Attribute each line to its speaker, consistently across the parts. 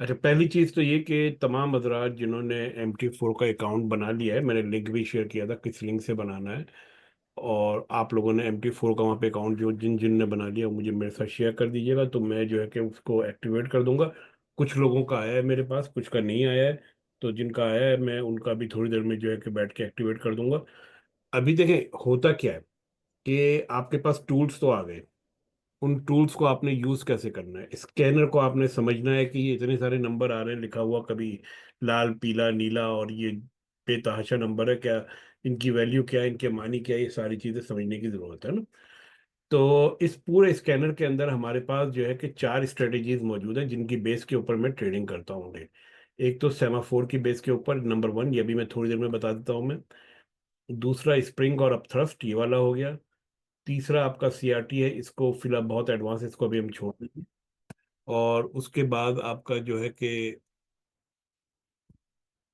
Speaker 1: अच्छा, पहली चीज़ तो ये कि तमाम हजरात जिन्होंने MT4 का अकाउंट बना लिया है, मैंने लिंक भी शेयर किया था किस लिंक से बनाना है। और आप लोगों ने MT4 का वहाँ पे अकाउंट जो जिन जिन ने बना लिया वो मुझे मेरे साथ शेयर कर दीजिएगा, तो मैं जो है कि उसको एक्टिवेट कर दूंगा। कुछ लोगों का आया है मेरे पास, कुछ का नहीं आया है। तो जिनका आया है मैं उनका भी थोड़ी देर में जो है कि बैठ के एक्टिवेट कर दूंगा। अभी देखें होता क्या है कि आपके पास टूल्स तो आ गए। उन टूल्स को आपने यूज कैसे करना है, स्कैनर को आपने समझना है कि ये इतने सारे नंबर आ रहे हैं लिखा हुआ, कभी लाल पीला नीला, और ये बेतहाशा नंबर है क्या, इनकी वैल्यू क्या है, इनके मानी क्या है, ये सारी चीजें समझने की जरूरत है ना। तो इस पूरे स्कैनर के अंदर हमारे पास जो है कि चार स्ट्रेटेजीज मौजूद हैं जिनकी बेस के ऊपर मैं ट्रेडिंग करता हूँ। एक तो सेमाफोर की बेस के ऊपर नंबर वन, ये भी मैं थोड़ी देर में बता देता हूँ मैं। दूसरा स्प्रिंग और अपथ्रस्ट, ये वाला हो गया। तीसरा आपका CRT है, इसको फिलहाल बहुत एडवांस, इसको अभी हम छोड़ देंगे। और उसके बाद आपका जो है कि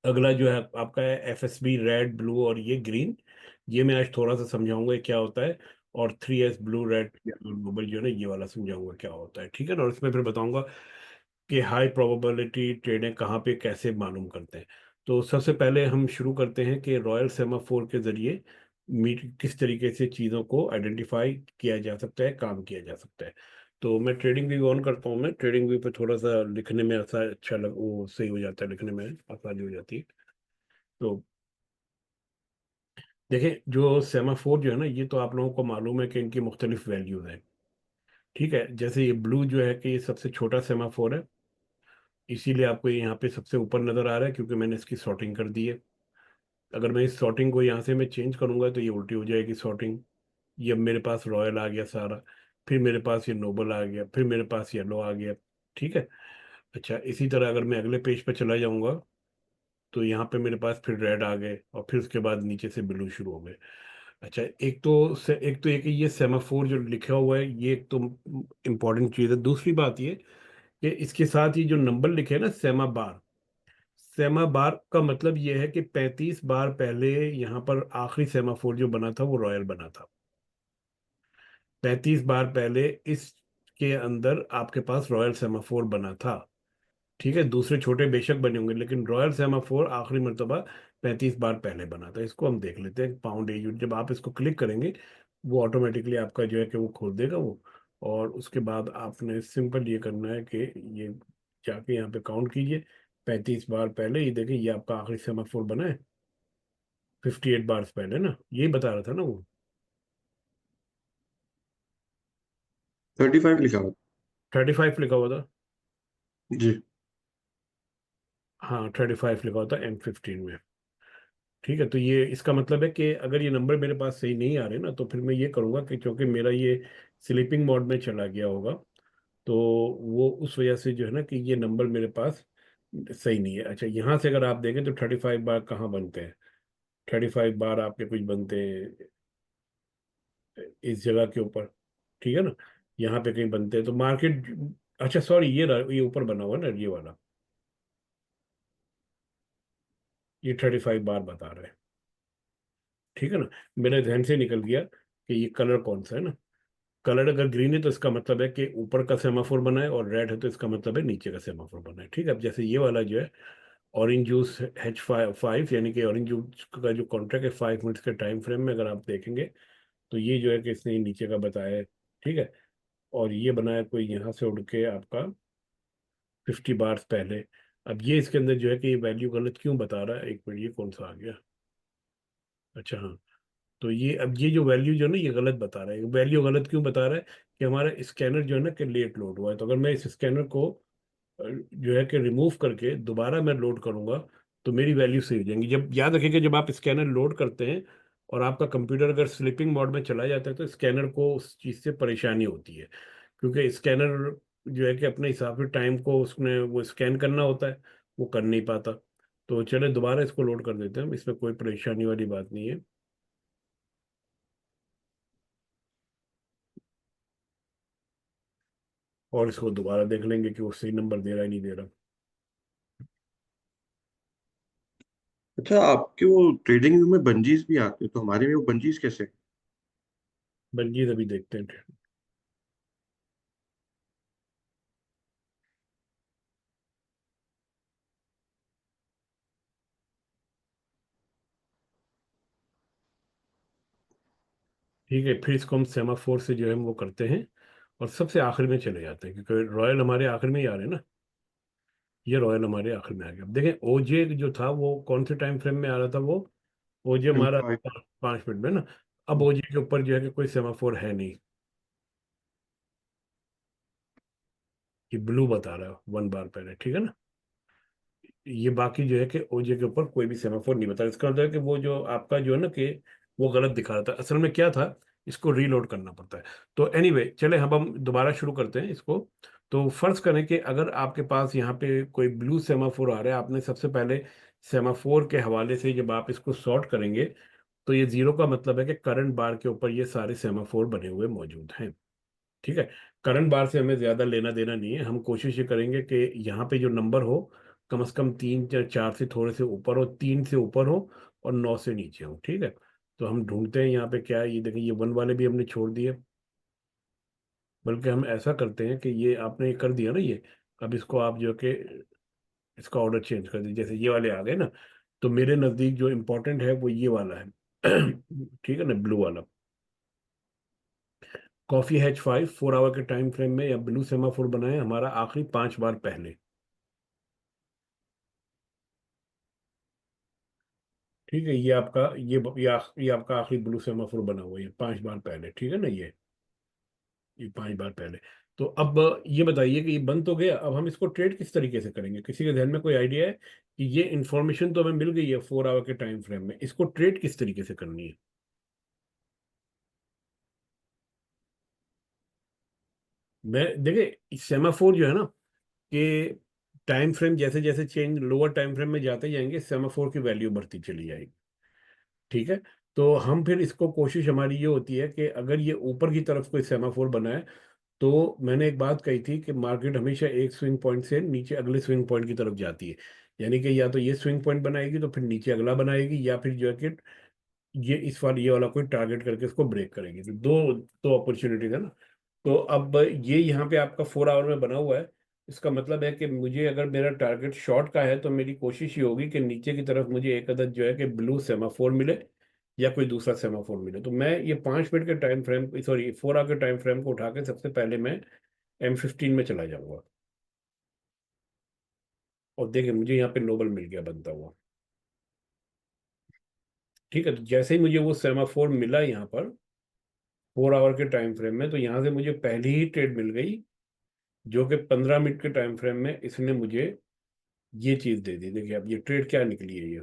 Speaker 1: अगला जो है आपका है FSB, रेड ब्लू और ये ग्रीन। ये मैं आज थोड़ा सा समझाऊंगा ये क्या होता है। और 3S ब्लू रेड ग्लोबल जो है ना, ये वाला समझाऊंगा क्या होता है, ठीक है ना। और इसमें फिर बताऊंगा कि हाई प्रोबेबिलिटी ट्रेडें कहाँ पे कैसे मालूम करते हैं। तो सबसे पहले हम शुरू करते हैं कि रॉयल सेमाफोर के जरिए मीट किस तरीके से चीज़ों को आइडेंटिफाई किया जा सकता है, काम किया जा सकता है। तो मैं ट्रेडिंग व्यू ऑन करता हूँ, मैं ट्रेडिंग व्यू पे थोड़ा सा लिखने में ऐसा अच्छा लग, वो सही हो जाता है, लिखने में आसानी हो जाती है। तो देखिए, जो सेमाफोर जो है ना, ये तो आप लोगों को मालूम है कि इनकी मुख्तलिफ वैल्यूज हैं। ठीक है, जैसे ये ब्लू जो है कि ये सबसे छोटा सेमाफोर है, इसीलिए आपको ये यहाँ पे सबसे ऊपर नजर आ रहा है क्योंकि मैंने इसकी सॉर्टिंग कर दी है। अगर मैं इस सॉर्टिंग को यहाँ से मैं चेंज करूंगा तो ये उल्टी हो जाएगी सॉर्टिंग। ये अब मेरे पास रॉयल आ गया सारा, फिर मेरे पास ये नोबल आ गया, फिर मेरे पास येलो आ गया। ठीक है। अच्छा, इसी तरह अगर मैं अगले पेज पे चला जाऊंगा तो यहाँ पे मेरे पास फिर रेड आ गए, और फिर उसके बाद नीचे से ब्लू शुरू हो गए। अच्छा, एक तो ये कि ये सेमाफोर जो लिखा हुआ है, ये एक तो इम्पोर्टेंट चीज़ है। दूसरी बात ये कि इसके साथ ही जो नंबर लिखे हैं ना, सेमा बार, सेमा बार का मतलब ये है कि 35 बार पहले यहाँ पर आखिरी सेमाफोर जो बना था वो रॉयल बना था। 35 बार पहले इसके अंदर आपके पास रॉयल सेमाफोर बना था। ठीक है, दूसरे छोटे बेशक बने होंगे लेकिन रॉयल सेमाफोर आखिरी मर्तबा 35 बार पहले बना था। इसको हम देख लेते हैं पाउंड एयूर, जब आप इसको क्लिक करेंगे वो ऑटोमेटिकली आपका जो है कि वो खोल देगा वो। और उसके बाद आपने सिंपल ये करना है कि ये जाके यहाँ पे काउंट कीजिए 35 बार पहले, ये देखिए ये आपका आखिरी सेमाफोर बना है 58 बार पहले ना, यही बता रहा था ना वो।
Speaker 2: 35 लिखा हुआ
Speaker 1: 35 लिखा हुआ था।
Speaker 2: जी।
Speaker 1: हाँ, 35 लिखा हुआ था M15 में। ठीक है, तो ये इसका मतलब है कि अगर ये नंबर मेरे पास सही नहीं आ रहे ना, तो फिर मैं ये करूँगा कि क्योंकि मेरा ये स्लीपिंग मोड में चला गया होगा, तो वो उस वजह से जो है ना कि ये नंबर मेरे पास सही नहीं है। अच्छा, यहाँ से अगर आप देखें तो 35 बार कहाँ बनते हैं, 35 बार आपके कुछ बनते हैं इस जगह के ऊपर। ठीक है ना, यहाँ पे कहीं बनते हैं तो मार्केट। अच्छा सॉरी, ये ऊपर बना हुआ है ना ये वाला, ये 35 बार बता रहा है। ठीक है ना, मेरे ध्यान से निकल गया कि ये कलर कौन सा है ना। कलर अगर ग्रीन है तो इसका मतलब है कि ऊपर का सेमाफोर बना है, और रेड है तो इसका मतलब है नीचे का सेमाफोर बना है। ठीक है, अब जैसे ये वाला जो है ऑरेंज जूस H5 यानी कि ऑरेंज जूस का जो कॉन्ट्रैक्ट है 5 मिनट्स के टाइम फ्रेम में अगर आप देखेंगे तो ये जो है कि इसने नीचे का बताया है। ठीक है, और ये बनाया कोई यहाँ से उड़ के आपका 50 बार पहले। अब ये इसके अंदर जो है कि ये वैल्यू गलत क्यों बता रहा है, एक मिनट, ये कौन सा आ गया। अच्छा हाँ, तो ये अब ये जो वैल्यू जो है ना ये गलत बता रहा है। वैल्यू गलत क्यों बता रहा है कि हमारा स्कैनर जो है ना कि लेट लोड हुआ है। तो अगर मैं इस स्कैनर को जो है कि रिमूव करके दोबारा मैं लोड करूंगा तो मेरी वैल्यू सही हो जाएंगी। जब याद रखिए कि जब आप स्कैनर लोड करते हैं और आपका कंप्यूटर अगर स्लीपिंग मोड में चला जाता है तो स्कैनर को उस चीज़ से परेशानी होती है, क्योंकि स्कैनर जो है कि अपने हिसाब से टाइम को उसने वो स्कैन करना होता है, वो कर नहीं पाता। तो चले दोबारा इसको लोड कर देते हैं हम, इसमें कोई परेशानी वाली बात नहीं है। और इसको दोबारा देख लेंगे कि वो सही नंबर दे रहा है नहीं दे रहा।
Speaker 2: अच्छा, आपके वो ट्रेडिंग में बंजीज भी आते हैं, तो हमारे में वो बंजीज कैसे?
Speaker 1: बंजीज अभी देखते हैं। ठीक है, फिर इसको हम सेमाफोर से जो है हम वो करते हैं और सबसे आखिर में चले जाते हैं, क्योंकि रॉयल हमारे आखिर में ही आ रहे हैं ना। ये रॉयल हमारे आखिर में आ गया। अब देखें ओजे जो था वो कौन से टाइम फ्रेम में आ रहा था, वो ओजे
Speaker 2: एम
Speaker 1: हमारा
Speaker 2: फाइव
Speaker 1: 5 मिनट में ना। अब ओजे के ऊपर जो है कि कोई सेमाफोर है नहीं, ये ब्लू बता रहा है 1 बार पहले, ठीक है ना। ये बाकी जो है कि ओजे के ऊपर कोई भी सेमाफोर नहीं बता रहा। इसका मतलब है कि वो जो आपका जो है ना कि वो गलत दिखा रहा था, असल में क्या था, इसको रीलोड करना पड़ता है। तो एनीवे चले अब हम दोबारा शुरू करते हैं इसको। तो फर्ज करें कि अगर आपके पास यहाँ पे कोई ब्लू सेमाफोर आ रहा है, आपने सबसे पहले सेमाफोर के हवाले से जब आप इसको सॉर्ट करेंगे, तो ये जीरो का मतलब है कि करंट बार के ऊपर ये सारे सेमाफोर बने हुए मौजूद हैं। ठीक है, करंट बार से हमें ज्यादा लेना देना नहीं है। हम कोशिश ये करेंगे कि यहाँ पे जो नंबर हो कम से कम 3 या 4 से थोड़े से ऊपर हो, 3 से ऊपर हो और 9 से नीचे हो। ठीक है, तो हम ढूंढते हैं यहाँ पे क्या है। ये देखिए, ये 1 वाले भी हमने छोड़ दिए, बल्कि हम ऐसा करते हैं कि ये आपने ये कर दिया ना ये, अब इसको आप जो कि इसका ऑर्डर चेंज कर दीजिए। जैसे ये वाले आ गए ना, तो मेरे नज़दीक जो इम्पोर्टेंट है वो ये वाला है। ठीक है ना, ब्लू वाला कॉफी हैच 5 4 आवर के टाइम फ्रेम में या ब्लू सेमाफोर बनाए हमारा आखिरी 5 बार पहले। ठीक है, ये आपका ये आपका आखिरी ब्लू सेमाफोर बना हुआ है, ये 5 बार पहले, ठीक है ना। ये 5 बार पहले। तो अब ये बताइए कि ये बंद तो गया, अब हम इसको ट्रेड किस तरीके से करेंगे? किसी के ध्यान में कोई आइडिया है कि ये इंफॉर्मेशन तो हमें मिल गई है 4 आवर के टाइम फ्रेम में, इसको ट्रेड किस तरीके से करनी है? मैं देखिए सेमाफोर जो है ना कि टाइम फ्रेम जैसे जैसे चेंज लोअर टाइम फ्रेम में जाते जाएंगे, सेमाफोर की वैल्यू बढ़ती चली जाएगी। ठीक है, तो हम फिर इसको कोशिश हमारी ये होती है कि अगर ये ऊपर की तरफ कोई सेमाफोर बना है, तो मैंने एक बात कही थी कि मार्केट हमेशा एक स्विंग पॉइंट से नीचे अगले स्विंग पॉइंट की तरफ जाती है। यानी कि या तो ये स्विंग पॉइंट बनाएगी तो फिर नीचे अगला बनाएगी, या फिर जो है कि ये वाला कोई टारगेट करके इसको ब्रेक करेगी। तो दो दो अपॉर्चुनिटीज है ना। तो अब ये यहाँ पे आपका 4 आवर में बना हुआ है। इसका मतलब है कि मुझे अगर मेरा टारगेट शॉर्ट का है तो मेरी कोशिश ये होगी कि नीचे की तरफ मुझे एक अदद जो है कि ब्लू सेमाफोर मिले या कोई दूसरा सेमाफोर मिले। तो मैं ये 5 मिनट के टाइम फ्रेम, सॉरी 4 आवर के टाइम फ्रेम को उठा के सबसे पहले मैं M15 में चला जाऊंगा। और देखिए मुझे यहाँ पे नोबल मिल गया बनता हुआ। ठीक है, तो जैसे ही मुझे वो सेमाफोर मिला यहाँ पर 4 आवर के टाइम फ्रेम में, तो यहाँ से मुझे पहली ही ट्रेड मिल गई, जो कि 15 मिनट के टाइम फ्रेम में इसने मुझे ये चीज दे दी। देखिए अब ये ट्रेड क्या निकली है, ये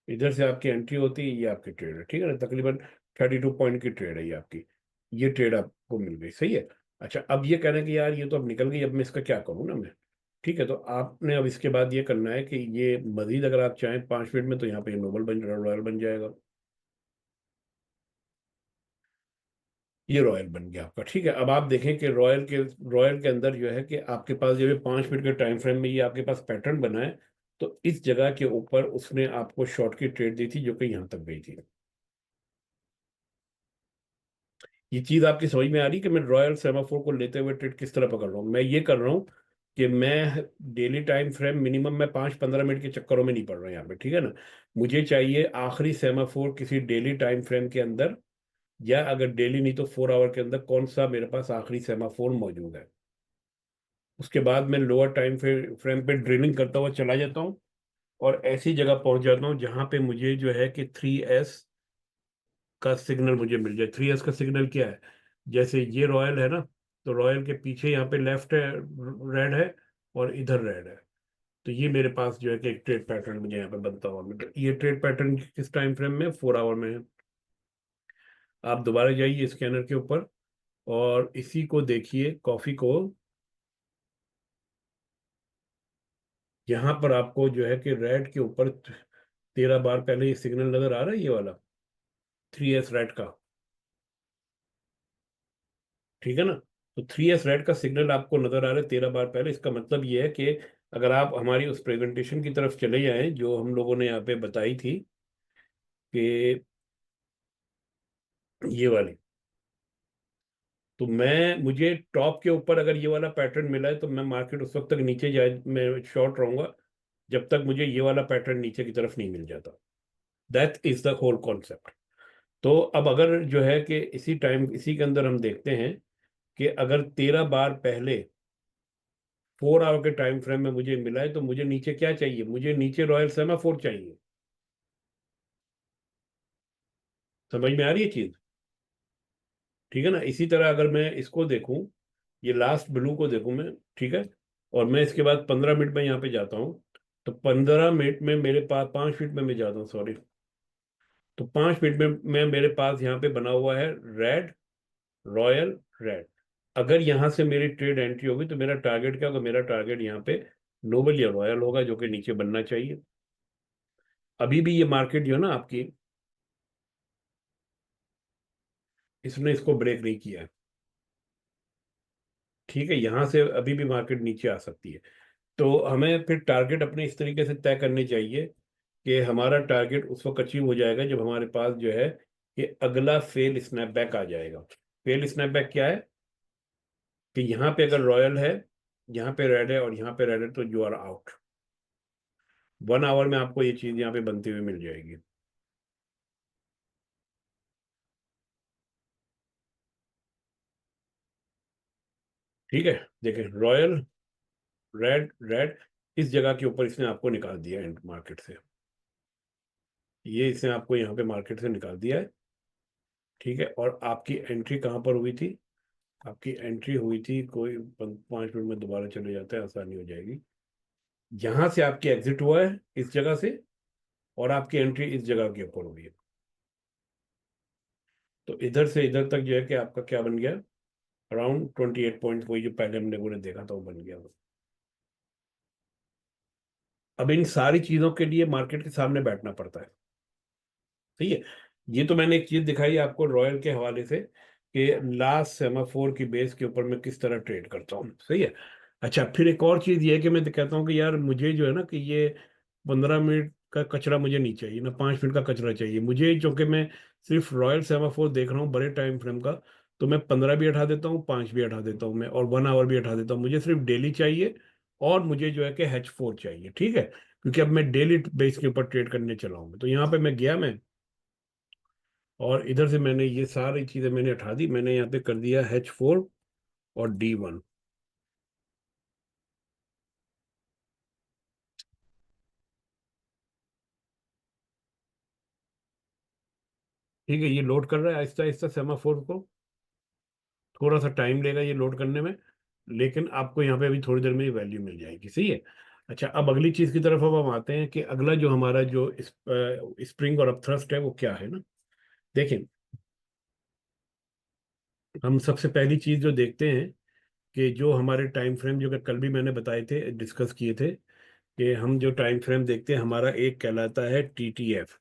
Speaker 1: इधर से आपकी एंट्री होती है, ये आपकी ट्रेड है। ठीक है ना, तकरीबन 32 पॉइंट की ट्रेड है ये आपकी। ये ट्रेड आपको मिल गई, सही है। अच्छा, अब ये कह रहे हैं कि यार ये तो अब निकल गई, अब मैं इसका क्या करूँ ना मैं। ठीक है, तो आपने अब इसके बाद ये करना है कि ये मजीद अगर आप चाहें 5 मिनट में, तो यहाँ पे ये नोबल बन रॉयल बन जाएगा। ये रॉयल बन गया आपका। ठीक है, अब आप देखें कि रॉयल के अंदर जो है कि आपके पास जब ये 5 मिनट के टाइम फ्रेम में ये आपके पास पैटर्न बना है, तो इस जगह के ऊपर उसने आपको शॉर्ट की ट्रेड दी थी जो कि यहाँ तक गई थी। ये चीज आपकी समझ में आ रही कि मैं रॉयल सेमाफोर को लेते हुए ट्रेड किस तरह पकड़ रहा हूँ? मैं ये कर रहा हूँ कि मैं डेली टाइम फ्रेम मिनिमम मैं 5-15 मिनट के चक्करों में नहीं पड़ रहा हूँ यहाँ पे। ठीक है ना, मुझे चाहिए आखिरी सेमाफोर किसी डेली टाइम फ्रेम के अंदर, या अगर डेली नहीं तो 4 आवर के अंदर कौन सा मेरे पास आखिरी सेमाफोर मौजूद है। उसके बाद मैं लोअर टाइम फ्रेम पे ड्रिलिंग करता हुआ चला जाता हूँ और ऐसी जगह पहुंच जाता हूँ जहां पे मुझे जो है कि 3S का सिग्नल मुझे मिल जाए। 3S का सिग्नल क्या है? जैसे ये रॉयल है ना, तो रॉयल के पीछे यहाँ पे लेफ्ट है, रेड है, और इधर रेड है। तो ये मेरे पास जो है कि एक ट्रेड पैटर्न मुझे यहाँ पे बनता हुआ ये ट्रेड पैटर्न किस टाइम फ्रेम में? 4 आवर में है। आप दोबारा जाइए स्कैनर के ऊपर और इसी को देखिए, कॉफी को। यहाँ पर आपको जो है कि रेड के ऊपर 13 बार पहले ये सिग्नल नजर आ रहा है, ये वाला 3S रेड का। ठीक है ना, तो 3S रेड का सिग्नल आपको नजर आ रहा है 13 बार पहले। इसका मतलब ये है कि अगर आप हमारी उस प्रेजेंटेशन की तरफ चले जाएं जो हम लोगों ने यहाँ पे बताई थी कि ये वाली, तो मुझे टॉप के ऊपर अगर ये वाला पैटर्न मिला है तो मैं मार्केट उस वक्त तक नीचे जाए, मैं शॉर्ट रहूंगा जब तक मुझे ये वाला पैटर्न नीचे की तरफ नहीं मिल जाता। That is the whole concept. तो अब अगर जो है कि इसी के अंदर हम देखते हैं कि अगर 13 बार पहले 4 आवर के टाइम फ्रेम में मुझे मिला है, तो मुझे नीचे क्या चाहिए? मुझे नीचे रॉयल सेमाफोर चाहिए। समझ में आ रही है चीज? ठीक है ना? इसी तरह अगर मैं इसको देखूं, ये लास्ट ब्लू को देखूं मैं, ठीक है, और मैं इसके बाद 15 मिनट में यहाँ पे जाता हूँ, तो 15 मिनट में मेरे पास, 5 मिनट में मैं जाता हूँ, सॉरी, तो 5 मिनट में मेरे पास यहाँ पे बना हुआ है रेड, रॉयल, रेड। अगर यहाँ से मेरी ट्रेड एंट्री होगी तो मेरा टारगेट क्या होगा? मेरा टारगेट यहाँ पे नोबल या रॉयल होगा, जो कि नीचे बनना चाहिए। अभी भी ये मार्केट जो है ना आपकी, इसने इसको ब्रेक नहीं किया है। ठीक है, यहाँ से अभी भी मार्केट नीचे आ सकती है। तो हमें फिर टारगेट अपने इस तरीके से तय करने चाहिए कि हमारा टारगेट उस वक्त अचीव हो जाएगा जब हमारे पास जो है कि अगला फेल स्नैपबैक आ जाएगा। फेल स्नैपबैक क्या है? कि यहाँ पे अगर रॉयल है, यहाँ पे रेड है और यहाँ पे रेड है, तो यू आर आउट। 1 आवर में आपको ये चीज यहाँ पे बनती हुई मिल जाएगी। ठीक है, देखें, रॉयल, रेड, रेड, इस जगह के ऊपर इसने आपको निकाल दिया एंड मार्केट से। ये इसने आपको यहाँ पे मार्केट से निकाल दिया है। ठीक है, और आपकी एंट्री कहाँ पर हुई थी? आपकी एंट्री हुई थी कोई 5 मिनट में दोबारा चले जाते हैं, आसानी हो जाएगी। यहाँ से आपकी एग्जिट हुआ है इस जगह से, और आपकी एंट्री इस जगह के ऊपर हुई है। तो इधर से इधर तक जो है कि आपका क्या बन गया? अराउंड 28 पॉइंट, वही जो पहले हमने वो देखा था वो बन गया। अब इन सारी चीजों के लिए मार्केट के सामने बैठना पड़ता है। सही है। ये तो मैंने एक चीज दिखाई आपको रॉयल के हवाले से कि लास्ट सेमाफोर की बेस के ऊपर मैं किस तरह ट्रेड करता हूँ। सही है। अच्छा, फिर एक और चीज ये है कि मैं कहता हूँ कि यार मुझे जो है ना कि ये 15 मिनट का कचरा मुझे नहीं चाहिए ना, 5 मिनट का कचरा चाहिए मुझे, क्योंकि मैं सिर्फ रॉयल सेमाफोर देख रहा हूँ बड़े टाइम फ्रेम का। तो मैं 15 भी हटा देता हूँ, 5 भी हटा देता हूँ मैं, और 1 आवर भी हटा देता हूँ। मुझे सिर्फ डेली चाहिए, और मुझे जो है कि H4 चाहिए। ठीक है, क्योंकि अब मैं डेली बेस के ऊपर ट्रेड करने चला हूँ। तो यहाँ पे मैं गया, मैं, और इधर से मैंने ये सारी चीजें मैंने हटा दी, मैंने यहाँ पे कर दिया H4 और D1। ठीक है, ये लोड कर रहा है आहिस्ता आहिस्ता सेमाफोर को। थोड़ा सा टाइम लेगा ये लोड करने में, लेकिन आपको यहाँ पे अभी थोड़ी देर में ये वैल्यू मिल जाएगी। सही है। अच्छा, अब अगली चीज की तरफ अब हम आते हैं कि अगला जो हमारा जो स्प्रिंग और अपथ्रस्ट है वो क्या है ना। देखें, हम सबसे पहली चीज जो देखते हैं कि जो हमारे टाइम फ्रेम जो कि कल भी मैंने बताए थे, डिस्कस किए थे, कि हम जो टाइम फ्रेम देखते हैं हमारा एक कहलाता है TTF।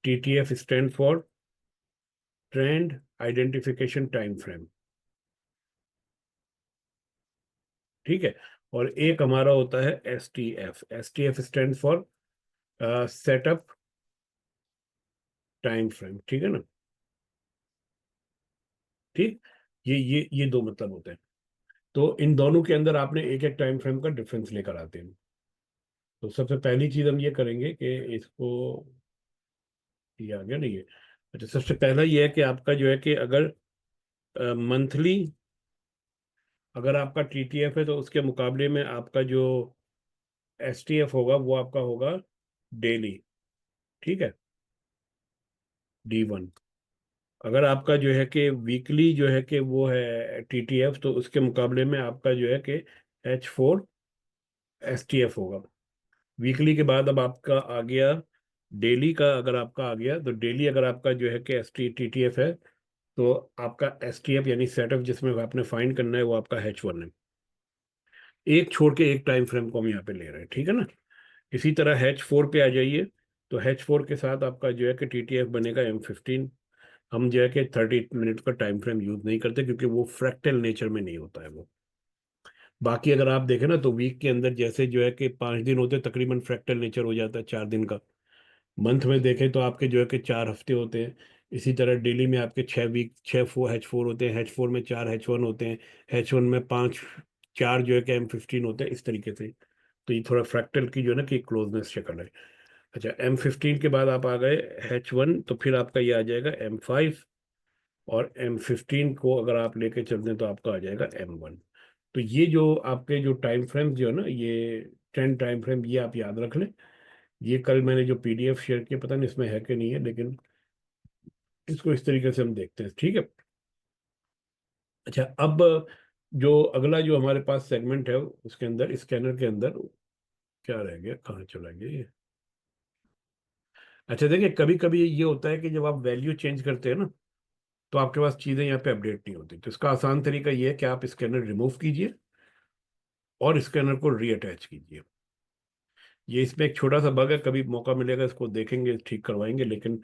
Speaker 1: TTF stand for trend identification time frame. ठीक है, और एक हमारा होता है STF। STF stand for setup time frame. ठीक है ना? ठीक, ये दो मतलब होते हैं। तो इन दोनों के अंदर आपने एक एक टाइम फ्रेम का डिफरेंस लेकर आते हैं। तो सबसे पहली चीज हम ये करेंगे कि इसको, ये आ गया नहीं है। अच्छा, सबसे पहला ये है कि आपका जो है कि अगर मंथली, अगर आपका TTF है तो उसके मुकाबले में आपका जो STF होगा वो आपका होगा डेली। ठीक है, D1। अगर आपका जो है कि वीकली जो है कि वो है TTF, तो उसके मुकाबले में आपका जो है कि H4 STF होगा। वीकली के बाद अब आपका आ गया डेली का। अगर आपका आ गया तो डेली अगर आपका जो है कि TTF है, तो आपका STF यानी सेटअप जिसमें आपने फाइंड करना है वो आपका H1 है। एक छोड़ के एक टाइम फ्रेम को हम यहाँ पे ले रहे हैं। ठीक है ना? इसी तरह H4 पे आ जाइए। तो H4 के साथ आपका जो है कि TTF बनेगा M15। हम जो है कि 30 मिनट का टाइम फ्रेम यूज नहीं करते, क्योंकि वो फ्रैक्टल नेचर में नहीं होता है वो। बाकी अगर आप देखें ना तो वीक के अंदर जैसे जो है कि 5 दिन होते हैं, तकरीबन फ्रैक्टल नेचर हो जाता है 4 दिन का। मंथ में देखें तो आपके जो है कि 4 हफ्ते होते हैं। इसी तरह डेली में आपके 6 वीक, 6 H4 होते हैं, H4 में 4 H1 होते हैं, H1 में 4 जो है कि M15 होते हैं, इस तरीके से। तो ये थोड़ा फ्रैक्टल की जो है ना कि क्लोजनेस शक्ल है। अच्छा, M15 के बाद आप आ गए H1, तो फिर आपका ये आ जाएगा M5, और M15 को अगर आप लेके चलते हैं तो आपका आ जाएगा M1। तो ये जो आपके जो टाइम फ्रेम जो है ना, ये 10 टाइम फ्रेम, ये आप याद रख लें। ये कल मैंने जो PDF शेयर किया, पता नहीं इसमें है कि नहीं है, लेकिन इसको इस तरीके से हम देखते हैं, ठीक है। अच्छा, अब जो अगला जो हमारे पास सेगमेंट है, उसके अंदर स्कैनर के अंदर क्या रह गया, कहाँ चला गया ये। अच्छा देखिए, कभी कभी ये होता है कि जब आप वैल्यू चेंज करते हैं ना, तो आपके पास चीज़ें यहाँ पे अपडेट नहीं होती। तो इसका आसान तरीका ये है कि आप स्कैनर रिमूव कीजिए और स्कैनर को रीअटैच कीजिए। ये इसमें एक छोटा सा बग है, कभी मौका मिलेगा इसको देखेंगे, ठीक करवाएंगे, लेकिन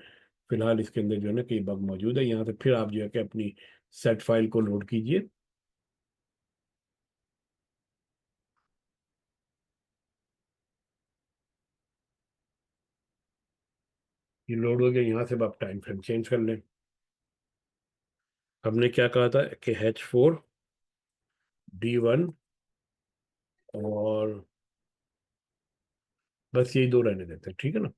Speaker 1: फिलहाल इसके अंदर जो है ना कि बग मौजूद है। यहाँ से फिर आप जो है कि अपनी सेट फाइल को लोड कीजिए। ये लोड हो गया, यहाँ से अब आप टाइम फ्रेम चेंज कर लें। हमने क्या कहा था कि H4, D1, और बस यही दो रहने देते हैं, ठीक है ना।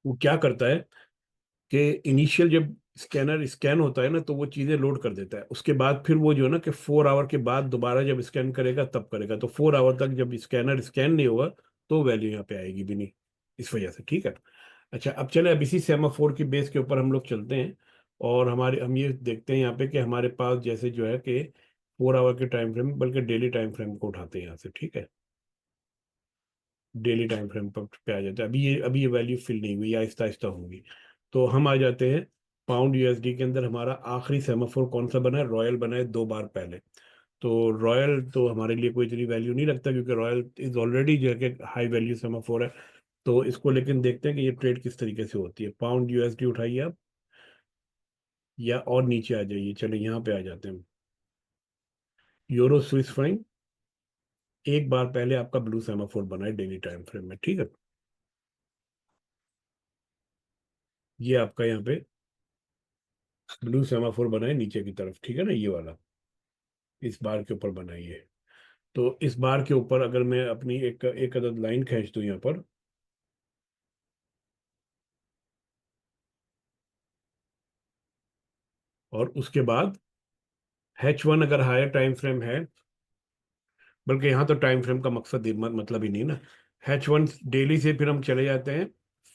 Speaker 1: वो क्या करता है कि इनिशियल जब स्कैनर स्कैन होता है ना, तो वो चीज़ें लोड कर देता है। उसके बाद फिर वो जो है ना कि 4 आवर के बाद दोबारा जब स्कैन करेगा तब करेगा। तो 4 आवर तक जब स्कैनर स्कैन नहीं होगा तो वैल्यू यहाँ पे आएगी भी नहीं, इस वजह से, ठीक है। अच्छा, अब चले, अब इसी सेमाफोर की बेस के ऊपर हम लोग चलते हैं, और हम ये देखते हैं यहाँ पे कि हमारे पास जैसे जो है कि 4 आवर के टाइम फ्रेम, बल्कि डेली टाइम फ्रेम को उठाते हैं यहाँ से, ठीक है। डेली टाइम फ्रेम पर पे आ जाता है। अभी ये वैल्यू फिल नहीं हुई, आहिस्ता आहिस्ता होंगी। तो हम आ जाते हैं पाउंड USD के अंदर। हमारा आखिरी सेमाफोर कौन सा बना है? रॉयल बना है 2 बार पहले। तो रॉयल तो हमारे लिए कोई इतनी वैल्यू नहीं रखता, क्योंकि रॉयल इज ऑलरेडी जो है कि हाई वैल्यू सेमाफोर है। तो इसको लेकिन देखते हैं कि ये ट्रेड किस तरीके से होती है। पाउंड USD उठाइए आप, या और नीचे आ जाइए, चलो यहाँ पे आ जाते हैं। यूरो स्विस फ्रैंक 1 बार पहले आपका ब्लू सेमाफोर बना है डेली टाइम फ्रेम में, ठीक है। ये आपका यहाँ पे ब्लू सेमाफोर बना है नीचे की तरफ, ठीक है ना, ये वाला इस बार के ऊपर बनाइए। तो इस बार के ऊपर अगर मैं अपनी एक एक अदद लाइन खींच दूं यहाँ पर, और उसके बाद H1 अगर हायर टाइम फ्रेम है, बल्कि यहाँ तो टाइम फ्रेम का मकसद मतलब ही नहीं ना। H1 डेली से फिर हम चले जाते हैं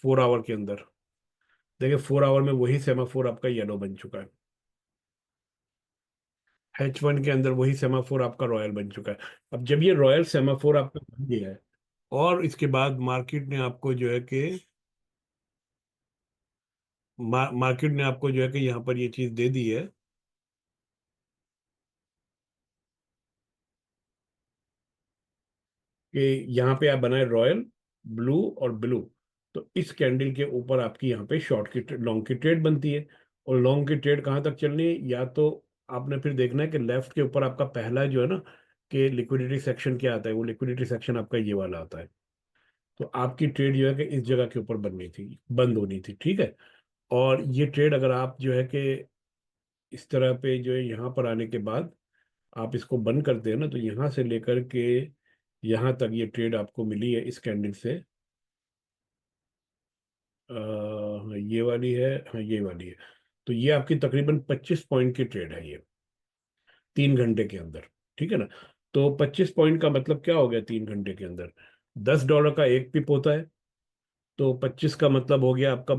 Speaker 1: 4 आवर के अंदर। देखिए 4 आवर में वही सेमाफोर आपका येलो बन चुका है। H1 के अंदर वही सेमाफोर आपका रॉयल बन चुका है। अब जब ये रॉयल सेमाफोर आपका बन गया है, और इसके बाद मार्केट ने आपको जो है कि मार्केट ने आपको जो है कि यहाँ पर ये चीज दे दी है कि यहाँ पे आप बनाए रॉयल, ब्लू और ब्लू। तो इस कैंडल के ऊपर आपकी यहाँ पे शॉर्ट की लॉन्ग की ट्रेड बनती है। और लॉन्ग की ट्रेड कहाँ तक चलनी है, या तो आपने फिर देखना है कि लेफ्ट के ऊपर आपका पहला जो है ना कि लिक्विडिटी सेक्शन क्या आता है, वो लिक्विडिटी सेक्शन आपका ये वाला आता है। तो आपकी ट्रेड जो है कि इस जगह के ऊपर बननी थी, बंद होनी थी, ठीक है। और ये ट्रेड अगर आप जो है कि इस तरह पे जो है यहाँ पर आने के बाद आप इसको बंद करते हैं ना, तो यहाँ से लेकर के यहाँ तक ये ट्रेड आपको मिली है इस कैंडल से। हाँ, ये वाली है, हाँ ये वाली है। तो ये आपकी तकरीबन 25 पॉइंट की ट्रेड है ये, 3 घंटे के अंदर, ठीक है ना। तो 25 पॉइंट का मतलब क्या हो गया 3 घंटे के अंदर? $10 का एक पिप होता है। तो 25 का मतलब हो गया आपका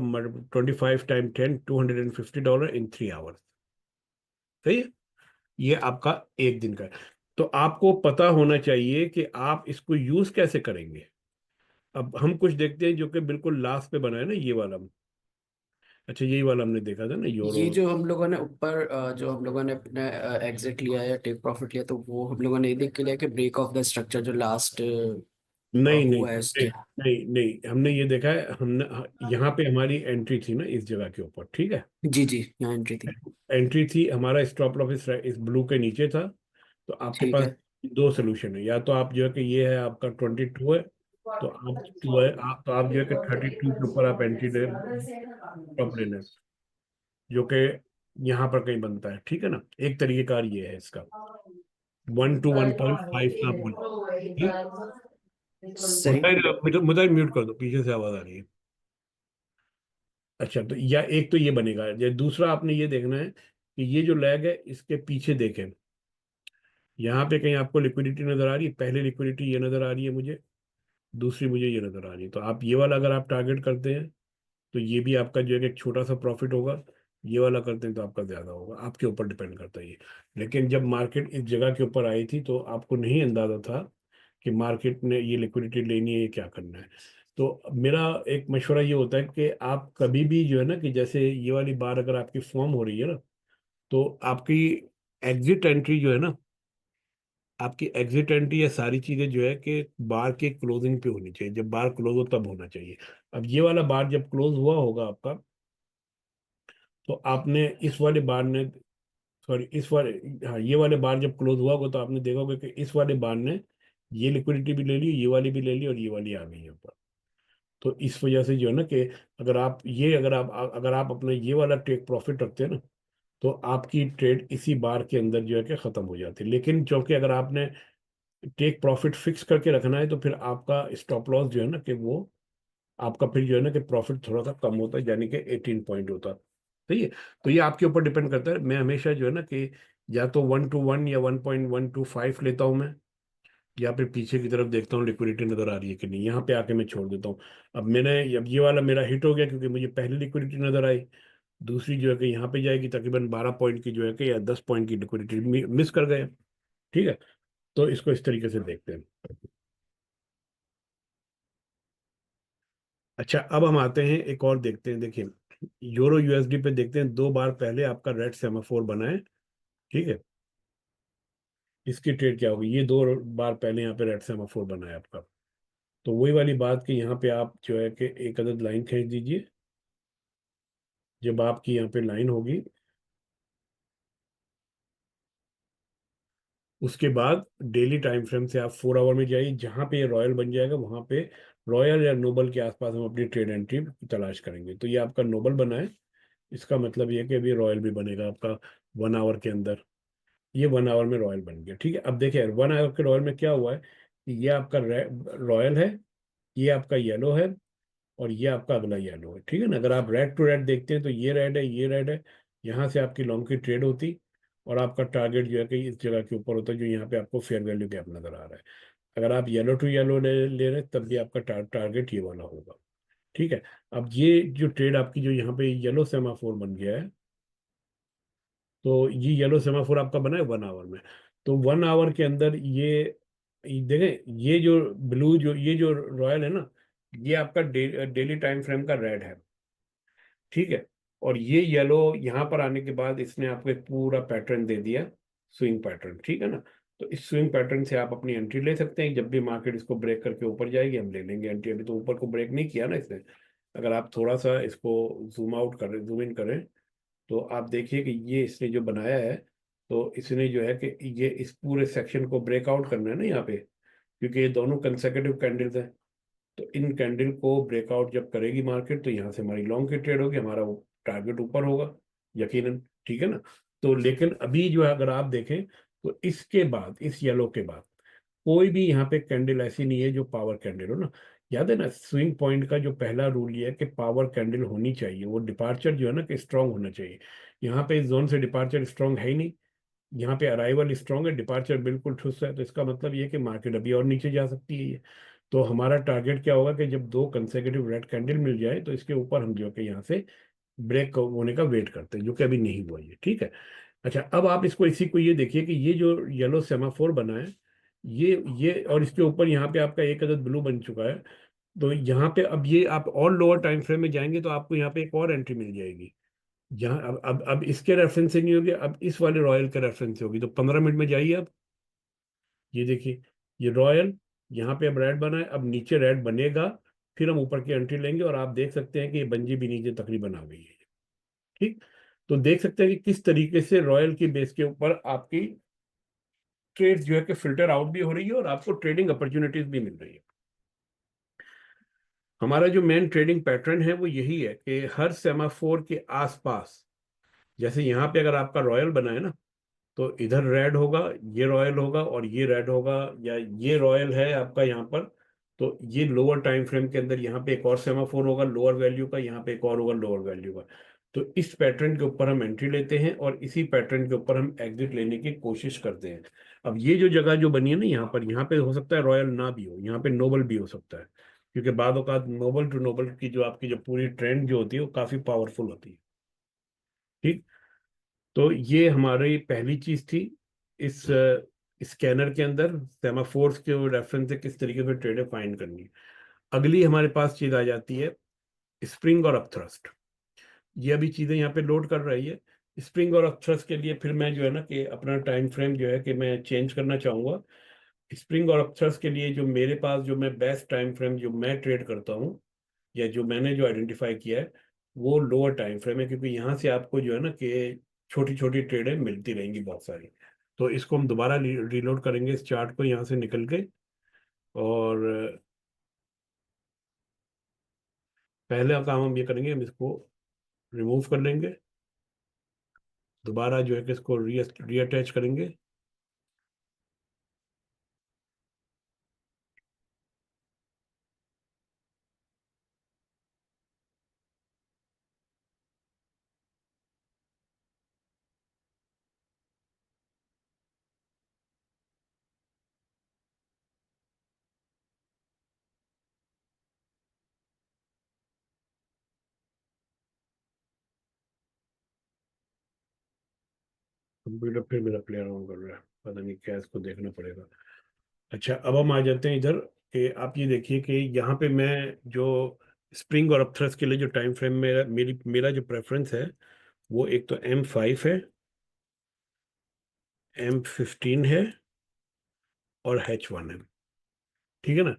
Speaker 1: 25 × 10, $250 इन 3 आवर्स। सही है। ये आपका एक दिन का है। तो आपको पता होना चाहिए कि आप इसको यूज कैसे करेंगे। अब हम कुछ देखते हैं जो कि बिल्कुल लास्ट पे बना है ना, ये वाला। अच्छा, यही वाला हमने देखा था ना, यूरो।
Speaker 3: ये जो हम लोगों ने ऊपर जो हम लोगों ने अपने एग्जिट लिया या टेक प्रॉफिट लिया, तो वो हम लोगों ने ये देख के लिया कि ब्रेक ऑफ द स्ट्रक्चर जो लास्ट
Speaker 1: नहीं नहीं
Speaker 3: हुआ है
Speaker 1: नहीं
Speaker 3: उसके।
Speaker 1: नहीं नहीं, हमने ये देखा है, हमने यहाँ पे हमारी एंट्री थी ना इस जगह के ऊपर, ठीक है।
Speaker 3: जी जी, यहाँ एंट्री थी।
Speaker 1: एंट्री थी, हमारा स्टॉप लॉस इस ब्लू के नीचे था। तो आपके
Speaker 3: ठीक
Speaker 1: पास
Speaker 3: है।
Speaker 1: दो सोल्यूशन है, या तो आप जो है कि ये है आपका 22 है, तो आप 2 है, आप तो आप जो है कि 32 के ऊपर आप एंट्री ले, स्टॉप लेने, जो कि यहाँ पर कहीं बनता है, ठीक है ना। एक तरीकेकार ये है इसका, 1 to 1.5 का बोल। ठीक।
Speaker 3: सही।
Speaker 1: मुझे म्यूट कर दो, पीछे से आवाज आ रही है। अच्छा, तो या एक तो ये बनेगा, या दूसरा आपने ये देखना है कि ये जो लैग है इसके पीछे देखें, यहाँ पे कहीं आपको लिक्विडिटी नजर आ रही है। पहले लिक्विडिटी ये नजर आ रही है मुझे, दूसरी मुझे ये नजर आ रही है। तो आप ये वाला अगर आप टारगेट करते हैं तो ये भी आपका जो है कि एक छोटा सा प्रॉफिट होगा। ये वाला करते हैं तो आपका ज्यादा होगा, आपके ऊपर डिपेंड करता है ये। लेकिन जब मार्केट इस जगह के ऊपर आई थी तो आपको नहीं अंदाजा था कि मार्केट ने ये लिक्विडिटी लेनी है, ये क्या करना है। तो मेरा एक मशवरा ये होता है कि आप कभी भी जो है ना, कि जैसे ये वाली बार अगर आपकी फॉर्म हो रही है ना, तो आपकी एग्जिट एंट्री जो है ना, आपकी एग्जिट एंट्री या सारी चीजें जो है कि बार के क्लोजिंग पे होनी चाहिए। जब बार क्लोज हो तब होना चाहिए। अब ये वाला बार जब क्लोज हुआ होगा आपका, तो आपने इस वाले बार ने, सॉरी इस वाले, हाँ ये वाले बार जब क्लोज हुआ होगा तो आपने देखा होगा कि इस वाले बार ने ये लिक्विडिटी भी ले ली, ये वाली भी ले ली, और ये वाली आ गई है ऊपर। तो इस वजह से जो है ना कि अगर आप अपना ये वाला टेक प्रॉफिट रखते हैं ना, तो आपकी ट्रेड इसी बार के अंदर जो है कि खत्म हो जाती है। लेकिन क्योंकि अगर आपने टेक प्रॉफिट फिक्स करके रखना है, तो फिर आपका स्टॉप लॉस जो है ना कि वो आपका फिर जो है ना कि प्रॉफिट थोड़ा सा कम होता है, यानी कि 18 पॉइंट होता है। सही है। तो ये आपके ऊपर डिपेंड करता है। मैं हमेशा जो है ना कि या तो 1 to 1 या 1.125 लेता हूँ मैं, या फिर पीछे की तरफ देखता हूँ लिक्विडिटी नजर आ रही है कि नहीं, यहाँ पे आके मैं छोड़ देता हूँ। अब ये वाला मेरा हिट हो गया क्योंकि मुझे पहले लिक्विडिटी नजर आई। दूसरी जो है कि यहाँ पे जाएगी तकरीबन 12 पॉइंट की जो है कि, या 10 पॉइंट की लिक्विडिटी मिस कर गए। ठीक है। तो इसको इस तरीके से देखते हैं। अच्छा, अब हम आते हैं एक और देखते हैं। देखिए, यूरो यूएसडी पे देखते हैं। 2 बार पहले आपका रेड सेमाफोर बना है। ठीक है। इसकी ट्रेड क्या होगी? ये 2 बार पहले यहाँ पे रेड सेमाफोर बना है आपका। तो वही वाली बात कि यहाँ पे आप जो है कि एक अदद लाइन खींच दीजिए। जब आपकी यहाँ पे लाइन होगी, उसके बाद डेली टाइम फ्रेम से आप 4 आवर में जाइए। जहाँ पे ये रॉयल बन जाएगा वहाँ पे रॉयल या नोबल के आसपास हम अपनी ट्रेड एंट्री तलाश करेंगे। तो ये आपका नोबल बना है, इसका मतलब ये है कि अभी रॉयल भी बनेगा आपका 1 आवर के अंदर। ये 1 आवर में रॉयल बन गया। ठीक है। अब देखिए 1 आवर के रॉयल में क्या हुआ है कि ये आपका रॉयल है, ये आपका येलो है, और ये आपका अगला येलो है। ठीक है ना। अगर आप रेड टू रेड देखते हैं तो ये रेड है, ये रेड है। यहाँ से आपकी लॉन्ग की ट्रेड होती, और आपका टारगेट जो है कि इस जगह के ऊपर होता है, जो यहाँ पे आपको फेयर वैल्यू गैप नजर आ रहा है। अगर आप येलो टू येलो ले रहे हैं तब भी आपका टारगेट ये वाला होगा। ठीक है। अब ये जो ट्रेड आपकी जो यहाँ पे येलो सेमाफोर बन गया है, तो ये येलो सेमाफोर आपका बना है 1 आवर में। तो 1 आवर के अंदर ये देखें, ये जो ब्लू, जो ये जो रॉयल है ना, ये आपका डेली टाइम फ्रेम का रेड है। ठीक है। और ये येलो यहाँ पर आने के बाद इसने आपको एक पूरा पैटर्न दे दिया, स्विंग पैटर्न। ठीक है ना। तो इस स्विंग पैटर्न से आप अपनी एंट्री ले सकते हैं। जब भी मार्केट इसको ब्रेक करके ऊपर जाएगी हम ले लेंगे एंट्री। अभी तो ऊपर को ब्रेक नहीं किया ना इसने। अगर आप थोड़ा सा इसको जूम इन करें, तो आप देखिए कि ये इसने जो बनाया है, तो इसने जो है कि ये इस पूरे सेक्शन को ब्रेकआउट करना है ना यहाँ पे, क्योंकि ये दोनों कंसेक्यूटिव कैंडल्स हैं। तो इन कैंडल को ब्रेकआउट जब करेगी मार्केट, तो यहाँ से हमारी लॉन्ग की ट्रेड होगी, हमारा वो टारगेट ऊपर होगा यकीनन। ठीक है ना। तो लेकिन अभी जो है अगर आप देखें, तो इसके बाद, इस येलो के बाद कोई भी यहाँ पे कैंडल ऐसी नहीं है जो पावर कैंडल हो ना। याद है ना, स्विंग पॉइंट का जो पहला रूल ये है कि पावर कैंडल होनी चाहिए, वो डिपार्चर जो है ना कि स्ट्रांग होना चाहिए। यहाँ पे इस जोन से डिपार्चर स्ट्रांग है ही नहीं। यहाँ पे अराइवल स्ट्रांग है, डिपार्चर बिल्कुल ठुस है। तो इसका मतलब ये है कि मार्केट अभी और नीचे जा सकती है ये। तो हमारा टारगेट क्या होगा कि जब 2 कंसेक्यूटिव रेड कैंडल मिल जाए तो इसके ऊपर हम जो कि यहाँ से ब्रेक होने का वेट करते हैं, जो कि अभी नहीं हुआ ये। ठीक है। अच्छा, अब आप इसको इसी को ये देखिए कि ये जो येलो सेमाफोर बना है, ये और इसके ऊपर यहाँ पे आपका एक अदद ब्लू बन चुका है। तो यहाँ पे अब ये आप और लोअर टाइम फ्रेम में जाएंगे तो आपको यहाँ पे एक और एंट्री मिल जाएगी। यहाँ अब इसके रेफरेंस से नहीं होगी, अब इस वाले रॉयल के रेफरेंस से होगी। तो 15 मिनट में जाइए अब। ये देखिए, ये रॉयल, यहाँ पे अब रेड बना है, अब नीचे रेड बनेगा, फिर हम ऊपर की एंट्री लेंगे। और आप देख सकते हैं कि ये बंजी भी नीचे तकरीबन आ गई है। ठीक। तो देख सकते हैं कि किस तरीके से रॉयल की बेस के ऊपर आपकी ट्रेड जो है कि फिल्टर आउट भी हो रही है और आपको ट्रेडिंग अपॉर्चुनिटीज भी मिल रही है। हमारा जो मेन ट्रेडिंग पैटर्न है वो यही है कि हर सेमाफोर के आसपास, जैसे यहाँ पे अगर आपका रॉयल बना है ना, तो इधर रेड होगा, ये रॉयल होगा और ये रेड होगा, या ये रॉयल है आपका यहाँ पर, तो ये लोअर टाइम फ्रेम के अंदर यहाँ पे एक और सेमाफोर होगा लोअर वैल्यू का, यहाँ पे एक और होगा लोअर वैल्यू का। तो इस पैटर्न के ऊपर हम एंट्री लेते हैं और इसी पैटर्न के ऊपर हम एग्जिट लेने की कोशिश करते हैं। अब ये जो जगह जो बनी है ना यहाँ पे हो सकता है रॉयल ना भी हो, यहाँ पे नोबल भी हो सकता है, क्योंकि बाद औकात नोबल टू नोबल की जो आपकी जो पूरी ट्रेंड जो होती है वो काफी पावरफुल होती है। ठीक। तो ये हमारी पहली चीज थी इस स्कैनर के अंदर, सेमाफोर्स के रेफरेंस से किस तरीके से ट्रेड फाइंड करनी है। अगली हमारे पास चीज आ जाती है स्प्रिंग और अपथ्रस्ट। ये अभी चीजें यहाँ पे लोड कर रही है। स्प्रिंग और अपथ्रस्ट के लिए फिर मैं जो है ना कि अपना टाइम फ्रेम जो है कि मैं चेंज करना चाहूंगा। स्प्रिंग और अपथ्रस्ट के लिए जो मेरे पास जो मैं बेस्ट टाइम फ्रेम जो मैं ट्रेड करता हूँ, या जो मैंने जो आइडेंटिफाई किया है, वो लोअर टाइम फ्रेम है, क्योंकि यहाँ से आपको जो है ना कि छोटी छोटी ट्रेडें मिलती रहेंगी बहुत सारी। तो इसको हम दोबारा रीलोड करेंगे इस चार्ट को यहाँ से निकल के, और पहले काम हम ये करेंगे, हम इसको रिमूव कर लेंगे, दोबारा जो है कि इसको रीअटैच करेंगे। कंप्यूटर फिर मेरा प्ले अराउंड कर रहा है, पता नहीं क्या, इसको देखना पड़ेगा। अच्छा, अब हम आ जाते हैं इधर कि आप ये देखिए कि यहाँ पे मैं जो स्प्रिंग और अपथ्रस्ट के लिए जो टाइम फ्रेम में मेरा जो प्रेफरेंस है, वो एक तो M5 है, M15 है और H1 है। ठीक है ना।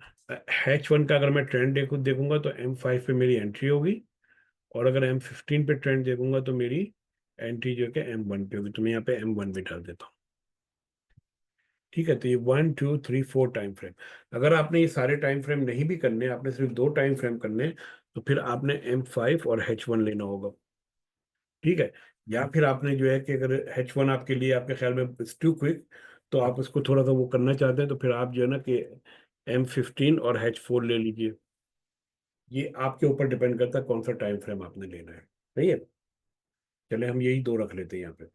Speaker 1: H1 का अगर मैं ट्रेंड देखूंगा तो M5 पे मेरी एंट्री होगी, और अगर M15 पे ट्रेंड देखूंगा तो मेरी एंट्री जो है कि M1 पे होगी। तो मैं यहाँ पे M1 भी डाल देता हूँ। ठीक है, तो ये 1 2 3 4 टाइम फ्रेम। अगर आपने ये सारे टाइम फ्रेम नहीं भी करने, आपने सिर्फ 2 टाइम फ्रेम करने, तो फिर आपने M5 और H1 लेना होगा। ठीक है। या फिर आपने जो है कि अगर H1 आपके लिए आपके ख्याल में टू क्विक, तो आप उसको थोड़ा सा वो करना चाहते हैं, तो फिर आप जो है ना कि M15 और H4 ले लीजिए। ये आपके ऊपर डिपेंड करता है कौन सा टाइम फ्रेम आपने लेना है। सही है। चले हम यही दो रख लेते हैं यहाँ पे।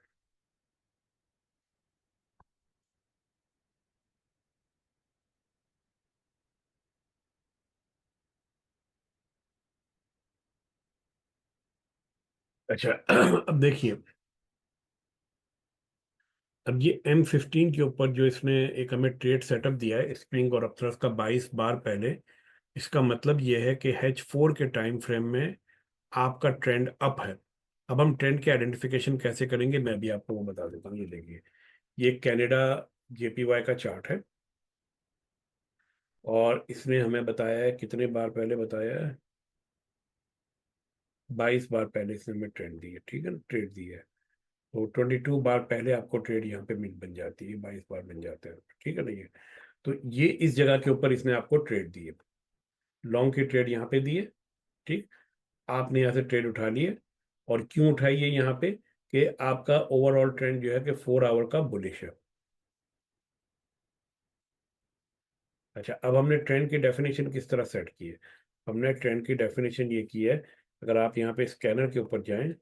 Speaker 1: अच्छा अब देखिए, अब ये M15 के ऊपर जो इसने एक हमें ट्रेड सेटअप दिया है स्प्रिंग और अपथ्रस्ट का 22 बार पहले, इसका मतलब ये है कि H4 के टाइम फ्रेम में आपका ट्रेंड अप है। अब हम ट्रेंड के आइडेंटिफिकेशन कैसे करेंगे, मैं भी आपको वो बता देता हूँ। ये देखिए, ये कनाडा JPY का चार्ट है, और इसने हमें बताया है, कितने बार पहले बताया है, 22 बार पहले इसने हमें ट्रेंड दी है। ठीक है ना, ट्रेड दी है। तो 22 बार पहले आपको ट्रेड यहाँ पे मिल बन जाती है, 22 बार बन जाते हैं। ठीक है ना। ये तो ये इस जगह के ऊपर इसने आपको ट्रेड दी है, लॉन्ग की ट्रेड यहाँ पे दी है। ठीक। आपने यहाँ से ट्रेड उठा लिए, और क्यों उठाई है यहाँ पे, कि आपका ओवरऑल ट्रेंड जो है कि 4 आवर का बुलिश है। अच्छा, अब हमने ट्रेंड की डेफिनेशन किस तरह सेट की है। हमने ट्रेंड की डेफिनेशन ये की है, अगर आप यहाँ पे स्कैनर के ऊपर जाएं,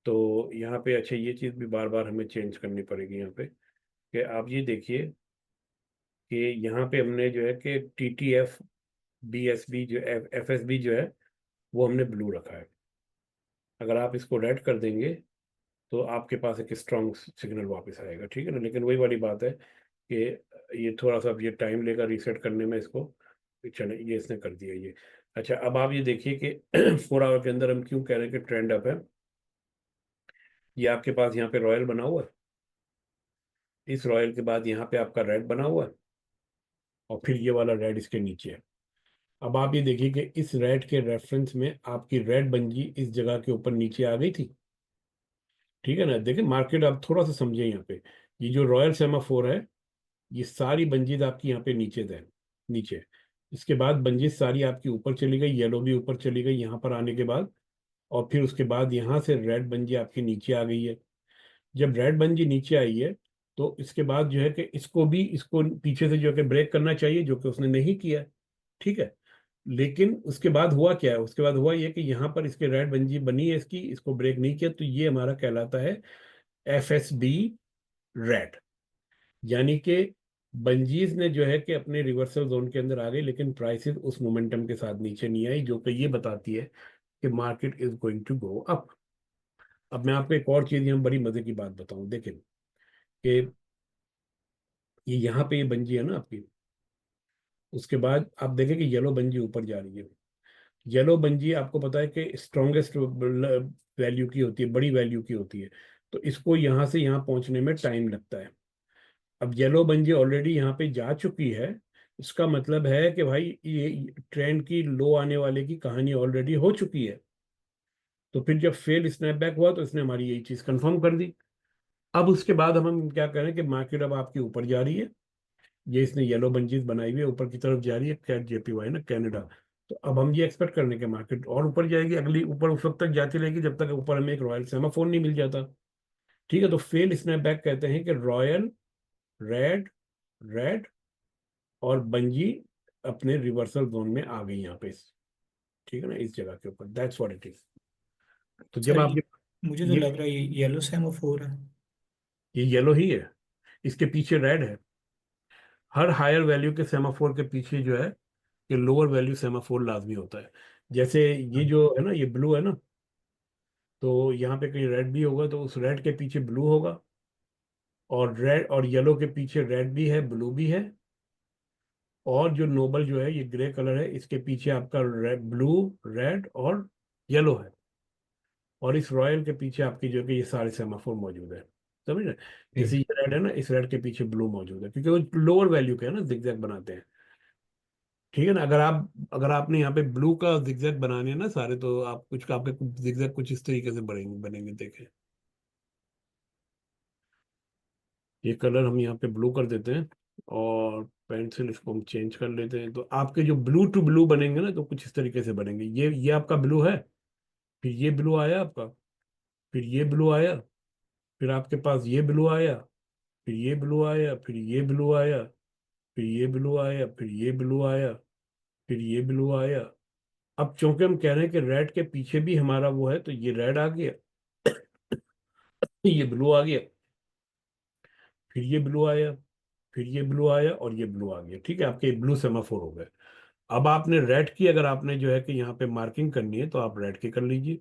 Speaker 1: तो यहाँ पे अच्छा ये चीज़ भी बार बार हमें चेंज करनी पड़ेगी यहाँ पे, कि आप ये देखिए कि यहाँ पे हमने जो है कि TTF BSB जो FSB जो है, वो हमने ब्लू रखा है। अगर आप इसको रेड कर देंगे, तो आपके पास एक स्ट्रॉन्ग सिग्नल वापस आएगा। ठीक है ना। लेकिन वही वाली बात है कि ये थोड़ा सा अब ये टाइम लेगा रीसेट करने में इसको। चले, ये इसने कर दिया ये। अच्छा, अब आप ये देखिए कि 4 आवर के अंदर हम क्यों कह रहे हैं कि ट्रेंड अप है। ये आपके पास यहाँ पे रॉयल बना हुआ है, इस रॉयल के बाद यहाँ पे आपका रेड बना हुआ है, और फिर ये वाला रेड इसके नीचे है। अब आप ये देखिए कि इस रेड के रेफरेंस में आपकी रेड बंजी इस जगह के ऊपर नीचे आ गई थी। ठीक है ना। देखिए मार्केट, आप थोड़ा सा समझिए यहाँ पे, ये जो रॉयल सेमाफोर है, ये सारी बंजीज आपकी यहाँ पे नीचे है, नीचे। इसके बाद बंजिश सारी आपकी ऊपर चली गई, येलो भी ऊपर चली गई यहाँ पर आने के बाद, और फिर उसके बाद यहाँ से रेड बंजी आपकी नीचे आ गई है। जब रेड बंजी नीचे आई है तो इसके बाद जो है कि इसको पीछे से जो है कि ब्रेक करना चाहिए, जो कि उसने नहीं किया। ठीक है। लेकिन उसके बाद हुआ क्या है, उसके बाद हुआ ये कि यहाँ पर इसके रेड बंजी बनी है इसकी, इसको ब्रेक नहीं किया, तो ये हमारा कहलाता है FSB रेड। यानी कि बंजीज ने जो है कि अपने रिवर्सल जोन के अंदर आ गई, लेकिन प्राइसेस उस मोमेंटम के साथ नीचे नहीं आई, जो कि ये बताती है कि market is going to go up. अब मैं आपको एक और चीज यहाँ बड़ी मजे की बात बताऊं, देखें कि ये यहाँ पे ये बंजी है ना आपकी, उसके बाद आप देखें कि येलो बंजी ऊपर जा रही है। येलो बंजी आपको पता है कि स्ट्रॉन्गेस्ट वैल्यू की होती है, बड़ी वैल्यू की होती है, तो इसको यहाँ से यहाँ पहुंचने में टाइम लगता है। अब येलो बंजी ऑलरेडी यहाँ पे जा चुकी है, इसका मतलब है कि भाई ये ट्रेंड की लो आने वाले की कहानी ऑलरेडी हो चुकी है। तो फिर जब फेल स्नैपबैक हुआ तो इसने हमारी यही चीज कंफर्म कर दी। अब उसके बाद हम क्या करें कि मार्केट अब आपकी ऊपर जा रही है, ये इसने येलो बंजीज बनाई हुई है, ऊपर की तरफ जा रही है, कैट JPY ना कनाडा। तो अब हम ये एक्सपेक्ट करने के मार्केट और ऊपर जाएगी, अगली ऊपर उस वक्त तक जाती रहेगी जब तक ऊपर हमें एक रॉयल सेमाफोर नहीं मिल जाता। ठीक है, तो फेल स्नैपबैक कहते हैं कि रॉयल, रेड, रेड और बंजी अपने रिवर्सल जोन में आ गई यहाँ पे ठीक है ना, इस जगह के ऊपर, दैट्स व्हाट इट इज। तो
Speaker 4: सर
Speaker 1: जब आपके
Speaker 4: मुझे तो
Speaker 1: ये
Speaker 4: लग रहा है ये येलो सेमाफोर है।
Speaker 1: ये येलो ही है, इसके पीछे रेड है। हर हायर वैल्यू के सेमाफोर के पीछे जो है ये लोअर वैल्यू सेमाफोर लाजमी होता है। जैसे ये जो है ना, ये ब्लू है ना, तो यहाँ पे कहीं रेड भी होगा तो उस रेड के पीछे ब्लू होगा, और रेड और येलो के पीछे रेड भी है, ब्लू भी है, और जो नोबल जो है ये ग्रे कलर है, इसके पीछे आपका रेड, ब्लू, रेड और येलो है, और इस रॉयल के पीछे आपकी जो है कि ये सारे सेमाफोर मौजूद है। समझ रहे? जैसे
Speaker 4: जी।
Speaker 1: ये रेड है ना, इस रेड के पीछे ब्लू मौजूद है, क्योंकि वो लोअर वैल्यू के है ना, जिगजैग बनाते हैं। ठीक है ना, अगर आपने यहाँ पे ब्लू का जिगजैग बनाने हैं ना सारे, तो आप कुछ आपके जिगजैग कुछ इस तरीके से बनेंगे बनेंगे, देखें। ये कलर हम यहाँ पे ब्लू कर देते हैं, और पेंसिल इसको हम चेंज कर लेते हैं, तो आपके जो ब्लू टू ब्लू बनेंगे ना, तो कुछ इस तरीके से बनेंगे। ये आपका ब्लू है, फिर ये ब्लू आया आपका, फिर ये ब्लू आया, फिर आपके पास ये ब्लू आया, फिर ये ब्लू आया, फिर ये ब्लू आया, फिर ये ब्लू आया, फिर ये ब्लू आया, फिर ये ब्लू आया। अब चूंकि हम कह रहे हैं कि रेड के पीछे भी हमारा वो है, तो ये रेड आ गया, ये ब्लू आ गया, फिर ये ब्लू आया, फिर ये ब्लू आया, और ये ब्लू आ गया। ठीक है, आपके ब्लू सेमाफोर हो गए। अब आपने रेड की, अगर आपने जो है कि यहाँ पे मार्किंग करनी है, तो आप रेड की कर लीजिए।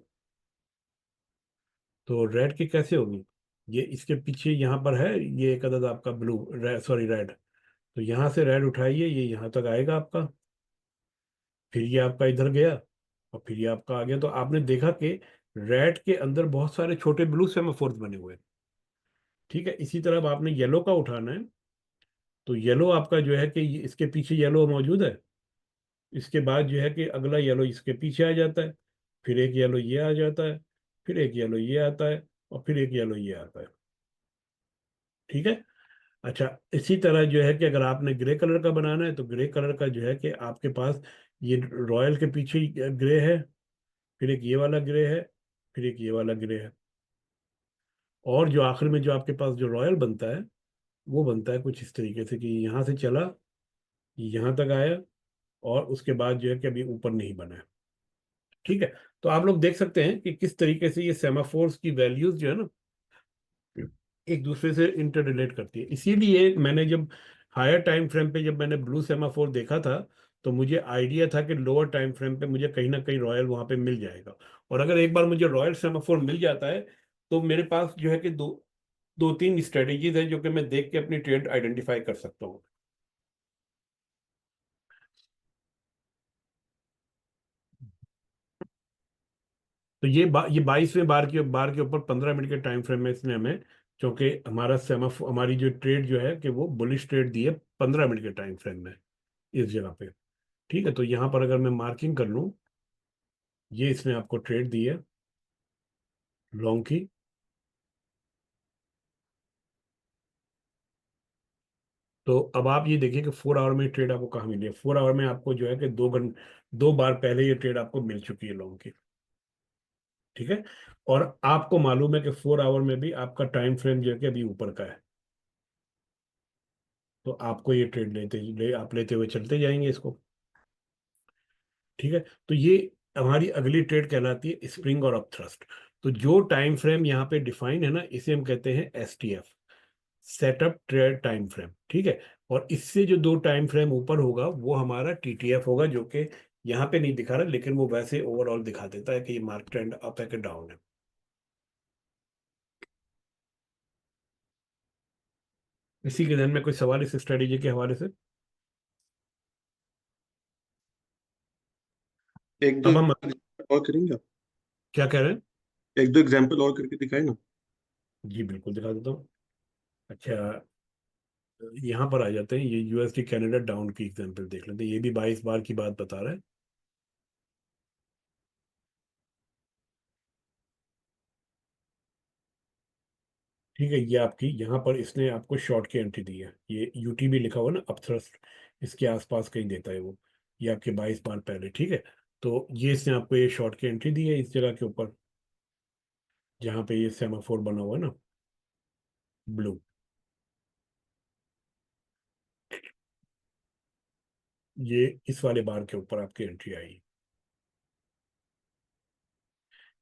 Speaker 1: तो रेड की कैसे होगी, ये इसके पीछे यहाँ पर है ये एक अदद आपका ब्लू, सॉरी रेड, तो यहाँ से रेड उठाइए, ये यहाँ तक आएगा आपका, फिर ये आपका इधर गया, और फिर ये आपका आ गया। तो आपने देखा कि रेड के अंदर बहुत सारे छोटे ब्लू सेमाफोर्स बने हुए हैं। ठीक है, इसी तरह अब आपने येलो का उठाना है, तो येलो आपका जो है कि इसके पीछे येलो मौजूद है, इसके बाद जो है कि अगला येलो इसके पीछे आ जाता है, फिर एक येलो ये आ जाता है, फिर एक येलो ये आता है, और फिर एक येलो ये आता है। ठीक है। अच्छा, इसी तरह जो है कि अगर आपने ग्रे कलर का बनाना है, तो ग्रे कलर का जो है कि आपके पास ये रॉयल के पीछे ग्रे है, फिर एक ये वाला ग्रे है, फिर एक ये वाला ग्रे है, और जो आखिर में जो आपके पास जो रॉयल बनता है, वो बनता है कुछ इस तरीके से कि यहाँ से चला, यहाँ तक आया, और उसके बाद जो है कि अभी ऊपर नहीं बना है। ठीक है। तो आप लोग देख सकते हैं कि किस तरीके से ये सेमाफोर्स की वैल्यूज जो है ना, एक दूसरे से इंटर रिलेट करती है। इसीलिए मैंने जब हायर टाइम फ्रेम पे जब मैंने ब्लू सेमाफोर देखा था, तो मुझे आइडिया था कि लोअर टाइम फ्रेम पे मुझे कहीं ना कहीं रॉयल वहां पे मिल जाएगा। और अगर एक बार मुझे रॉयल सेमाफोर मिल जाता है, तो मेरे पास जो है कि दो दो तीन स्ट्रेटेजीज है जो कि मैं देख के अपनी ट्रेड आइडेंटिफाई कर सकता हूँ। ये 22वें बार के ऊपर 15 मिनट के टाइम फ्रेम में इसने हमें, क्योंकि हमारा सेमाफोर, हमारी जो ट्रेड जो है कि वो बुलिश ट्रेड दी है 15 मिनट के टाइम फ्रेम में इस जगह पे। ठीक है, तो यहाँ पर अगर मैं मार्किंग कर लूँ, ये इसने आपको ट्रेड दी है लॉन्ग की, तो अब आप ये देखिए कि 4 आवर में ट्रेड आपको कहाँ मिली है। 4 आवर में आपको जो है कि 2 बार पहले ये ट्रेड आपको मिल चुकी है लॉन्ग की। ठीक है। और आपको मालूम है कि 4 आवर में भी आपका टाइम फ्रेम जो है कि अभी ऊपर का है, तो आपको ये ट्रेड आप लेते हुए चलते जाएंगे इसको। ठीक है। तो ये हमारी अगली ट्रेड कहलाती है स्प्रिंग और अप थ्रस्ट। तो जो टाइम फ्रेम यहाँ पे डिफाइन है ना, इसे हम कहते हैं STF, setup trade time frame. ठीक है। और इससे जो 2 टाइम फ्रेम ऊपर होगा वो हमारा TTF होगा, जो कि यहाँ पे नहीं दिखा रहा, लेकिन वो वैसे ओवरऑल दिखा देता है कि ये मार्केट ट्रेंड अप है कि डाउन है। इसी के ध्यान में कोई सवाल इस स्ट्रेटेजी के हवाले से?
Speaker 2: एक दो
Speaker 1: अब हम
Speaker 2: और करेंगे आप?
Speaker 1: क्या कह रहे हैं?
Speaker 2: एक दो एग्जांपल और करके दिखाए ना।
Speaker 1: जी बिल्कुल दिखा देता हूँ। अच्छा, यहाँ पर आ जाते हैं, ये USD कैनेडा डाउन की एग्जांपल देख लेते हैं। ये भी 22 बार की बात बता रहा है। ठीक है। ये आपकी यहाँ पर इसने आपको शॉर्ट की एंट्री दी है, ये UTB लिखा हुआ ना, अपथ्रस्ट, इसके आसपास कहीं देता है वो। ये आपके 22 बार पहले। ठीक है। तो ये इसने आपको ये शॉर्ट की एंट्री दी है इस जगह के ऊपर, जहाँ पे ये सेमाफोर बना हुआ है ना, ब्लू। ये इस वाले बार के ऊपर आपकी एंट्री आई।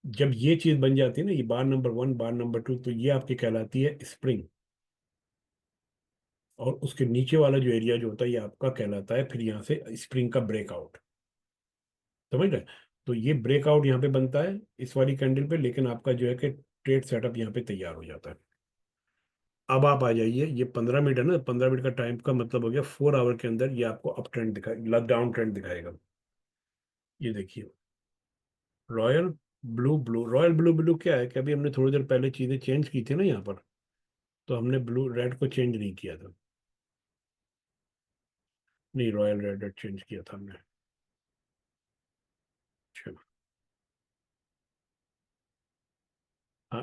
Speaker 1: जब ये चीज बन जाती है ना, ये बार नंबर 1, बार नंबर 2, तो ये आपकी कहलाती है स्प्रिंग। और उसके नीचे वाला जो एरिया जो होता है, ये आपका कहलाता है फिर यहाँ से स्प्रिंग का ब्रेकआउट। समझ रहे? तो ये ब्रेकआउट यहाँ पे बनता है इस वाली कैंडल पे, लेकिन आपका जो है कि ट्रेड सेटअप यहाँ पे तैयार हो जाता है। अब आप आ जाइए, ये 15 मिनट है ना, 15 मिनट का टाइम का मतलब हो गया 4 आवर के अंदर ये आपको अप ट्रेंड दिखाएगा, डाउन ट्रेंड दिखाएगा। ये देखिए, royal blue blue, royal blue blue क्या है कि अभी हमने थोड़ी देर पहले चीजें चेंज की थी ना यहाँ पर, तो हमने ब्लू रेड को चेंज नहीं किया था। नहीं, रॉयल रेड रेड चेंज किया था हमने। अच्छा। हाँ,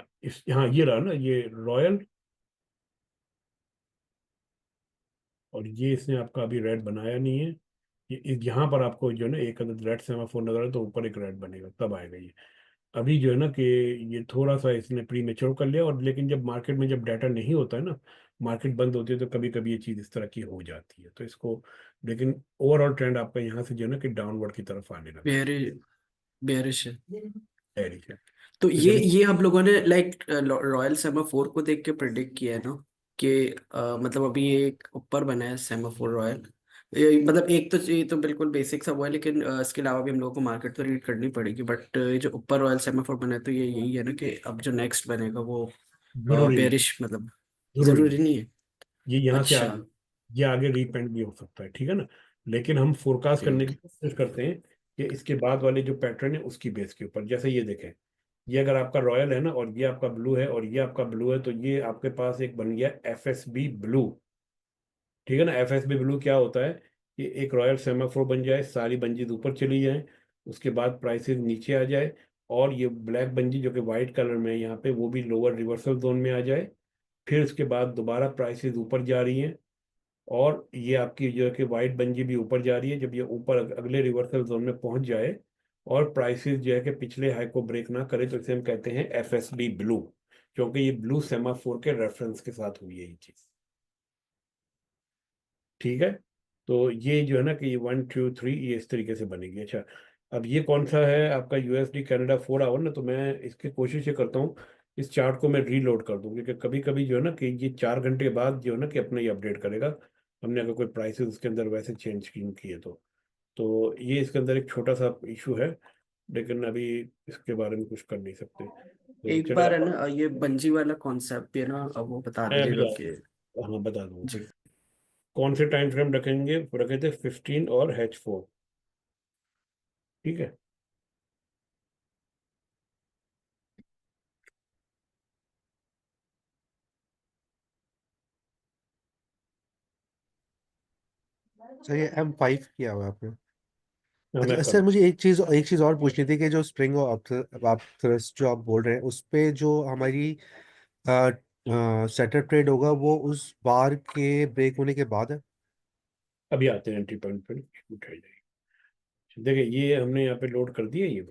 Speaker 1: हाँ ये रहा ना, ये रॉयल, और ये इसने आपका अभी रेड बनाया नहीं है। यहाँ पर आपको जो है ना एक अदर रेड सेमाफोर नजर आए तो ऊपर एक रेड बनेगा, तब आएगा ये। अभी जो है ना कि ये थोड़ा सा इसने प्री मेच्योर कर लिया, और लेकिन जब मार्केट में जब डाटा नहीं होता है ना, मार्केट बंद होती है, तो कभी कभी ये चीज़ इस तरह की हो जाती है, तो इसको, लेकिन ओवरऑल ट्रेंड आपका यहाँ से जो है ना कि डाउनवर्ड की तरफ आने लगा है।
Speaker 3: बेरिश बेरिश है।
Speaker 1: बेरिश है।
Speaker 3: तो
Speaker 1: तो
Speaker 3: ये
Speaker 1: जब
Speaker 3: ये हम लोगों ने लाइक रॉयल सेमाफोर को देख के प्रिडिक्ट किया है ना कि मतलब अभी ये एक ऊपर बना है सेमाफोर रॉयल। मतलब एक तो ये तो बिल्कुल बेसिक सा हुआ है, लेकिन इसके अलावा भी हम लोगों को मार्केट तो रीड करनी पड़ेगी। बट ये जो ऊपर रॉयल सेमाफोर बना है, तो ये यही है ना कि अब जो नेक्स्ट बनेगा वो
Speaker 1: जरूरी नहीं,
Speaker 3: बेरिश मतलब
Speaker 1: जरूरी नहीं,
Speaker 3: जरूरी नहीं है।
Speaker 1: ये यहाँ से
Speaker 3: अच्छा।
Speaker 1: आगे, ये आगे रीपेंड भी हो सकता है। ठीक है ना। लेकिन हम फोरकास्ट
Speaker 3: ओके
Speaker 1: करने की
Speaker 3: ओके।
Speaker 1: कोशिश करते हैं कि इसके बाद वाले जो पैटर्न है उसकी बेस के ऊपर, जैसे ये देखें, ये अगर आपका रॉयल है ना, और ये आपका ब्लू है, और ये आपका ब्लू है, तो ये आपके पास एक बन गया FSB ब्लू। ठीक है ना। FSB ब्लू क्या होता है कि एक रॉयल सेमाफोर बन जाए, सारी बंजीज ऊपर चली जाए, उसके बाद प्राइसेस नीचे आ जाए, और ये ब्लैक बंजी जो कि वाइट कलर में है यहाँ पे, वो भी लोअर रिवर्सल जोन में आ जाए। फिर उसके बाद दोबारा प्राइसेस ऊपर जा रही हैं, और ये आपकी जो है कि वाइट बंजी भी ऊपर जा रही है। जब ये ऊपर अगले रिवर्सल जोन में पहुंच जाए, और प्राइसेस जो है कि पिछले हाई को ब्रेक ना करे, तो इसे हम कहते हैं FSB ब्लू, क्योंकि ये ब्लू सेमाफोर के रेफरेंस के साथ हुई है ये चीज। ठीक है। तो ये जो है ना कि ये 1 2 3 ये इस तरीके से बनेगी। अच्छा, अब ये कौन सा है आपका USD कैनेडा 4 आवर ना, तो मैं इसकी कोशिश ये करता हूँ, इस चार्ट को मैं रीलोड कर दूँ, क्योंकि कभी कभी जो है ना कि ये 4 घंटे बाद जो है ना कि अपना ये अपडेट करेगा, हमने अगर कोई प्राइसेस उसके अंदर वैसे चेंज किए तो ये इसके अंदर एक छोटा सा इशू है, लेकिन अभी इसके बारे में कुछ कर नहीं सकते, तो
Speaker 3: एक
Speaker 1: चले
Speaker 3: बार है
Speaker 1: आप।
Speaker 3: ना ये बंजी वाला कॉन्सेप्ट भी है ना, अब वो बता
Speaker 1: मैं
Speaker 3: दीजिएगा कि।
Speaker 1: बता, हाँ बता दूँ।
Speaker 3: जी।
Speaker 1: कौन से टाइम फ्रेम रखेंगे? रखे थे 15 और H4। ठीक है।
Speaker 5: सर ये M5 किया हुआ है आपने?
Speaker 1: हाँ मैं
Speaker 5: अच्छा
Speaker 1: कर
Speaker 5: सर,
Speaker 1: रहा
Speaker 5: मुझे एक चीज और पूछनी थी कि जो स्प्रिंग और आप थ्रस्ट जो आप बोल रहे हैं उस पे जो हमारी सेटअप ट्रेड होगा वो उस बार के ब्रेक होने के बाद है।
Speaker 1: अभी आते हैं एंट्री पॉइंट पर, उठाई जाएगी। देखिए ये हमने यहाँ पे लोड कर दिया ये।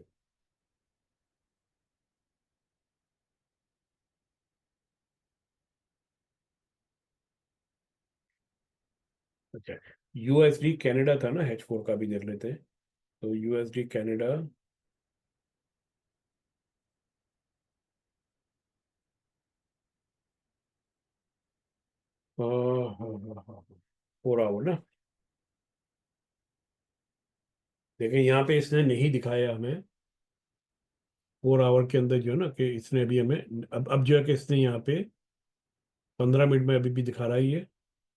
Speaker 1: अच्छा, यूएसडी कनाडा था ना, H4 का भी देख लेते हैं। तो यूएसडी कनाडा, हाँ हाँ हाँ हाँ, 4 आवर ना। देखिए यहाँ पे इसने नहीं दिखाया हमें 4 आवर के अंदर जो है ना, कि इसने अभी हमें, अब जो है कि इसने यहाँ पे 15 मिनट में अभी भी दिखा रहा है ये,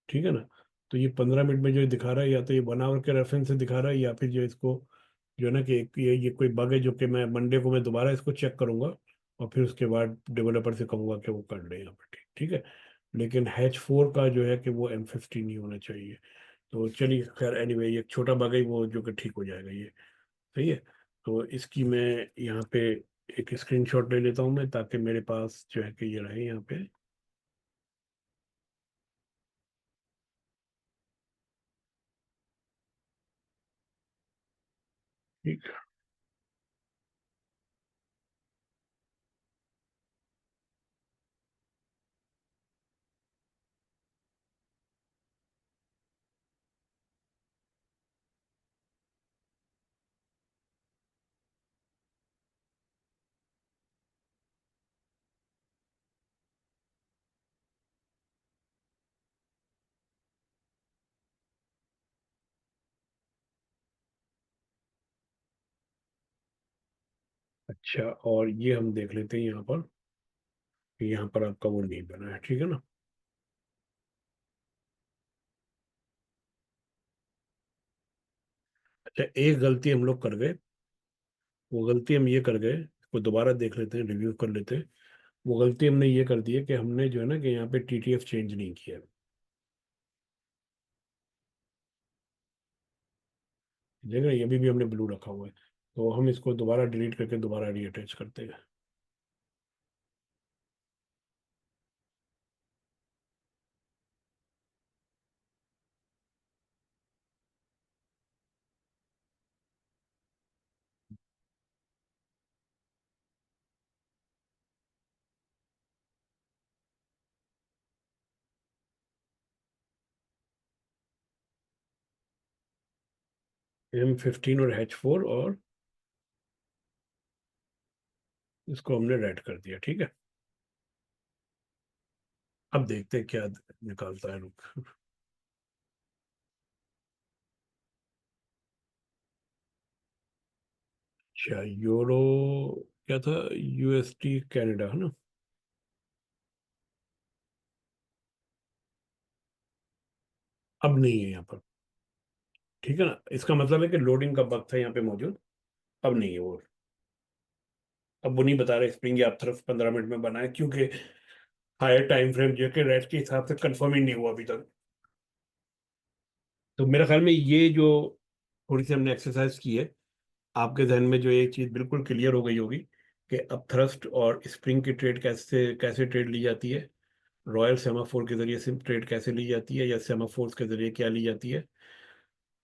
Speaker 1: ठीक है ना। तो ये 15 मिनट में जो दिखा रहा है, या तो ये 1 आवर के रेफरेंस से दिखा रहा है, या फिर जो इसको जो है ना कि ये कोई बग है, जो कि मैं मंडे को मैं दोबारा इसको चेक करूंगा, और फिर उसके बाद डेवलपर से कहूंगा कि वो कर ले यहाँ पर, ठीक ठीक है। लेकिन H4 का जो है कि वो M50 नहीं होना चाहिए। तो चलिए खैर, एनीवे ये एक छोटा बग है, वो जो कि ठीक हो जाएगा ये, सही है। तो इसकी मैं यहाँ पे एक स्क्रीनशॉट ले लेता हूँ मैं, ताकि मेरे पास जो है कि ये रहे यहाँ पे। ठीक। अच्छा, और ये हम देख लेते हैं यहाँ पर, कि यहाँ पर आपका वो नहीं बना है, ठीक है ना। अच्छा, एक गलती हम लोग कर गए। वो गलती हम ये कर गए, इसको दोबारा देख लेते हैं, रिव्यू कर लेते हैं। वो गलती हमने ये कर दी है कि हमने जो है ना कि यहाँ पे TTF चेंज नहीं किया। देख रहे हैं, अभी भी हमने ब्लू रखा हुआ है। तो हम इसको दोबारा डिलीट करके दोबारा रीअटैच करते हैं। M15 और H4, और इसको हमने रेड कर दिया, ठीक है। अब देखते हैं क्या निकालता है, रुक। अच्छा, यूरो क्या था, USD कनाडा है ना। अब नहीं है यहाँ पर, ठीक है ना। इसका मतलब है कि लोडिंग का वक्त था यहाँ पे मौजूद, अब नहीं है वो। अब वो नहीं बता रहे स्प्रिंग या अपथ्रस्ट 15 मिनट में बना है, क्योंकि हायर टाइम फ्रेम जो है कि रेट के हिसाब से कंफर्म ही नहीं हुआ अभी तक। तो मेरे ख्याल में ये जो थोड़ी सी हमने एक्सरसाइज की है, आपके जहन में जो एक चीज़ बिल्कुल क्लियर हो गई होगी, कि अब थ्रस्ट और स्प्रिंग की ट्रेड कैसे कैसे ट्रेड ली जाती है, रॉयल सेमाफोर के जरिए से ट्रेड कैसे ली जाती है, या सेमाफोर्स के जरिए क्या ली जाती है।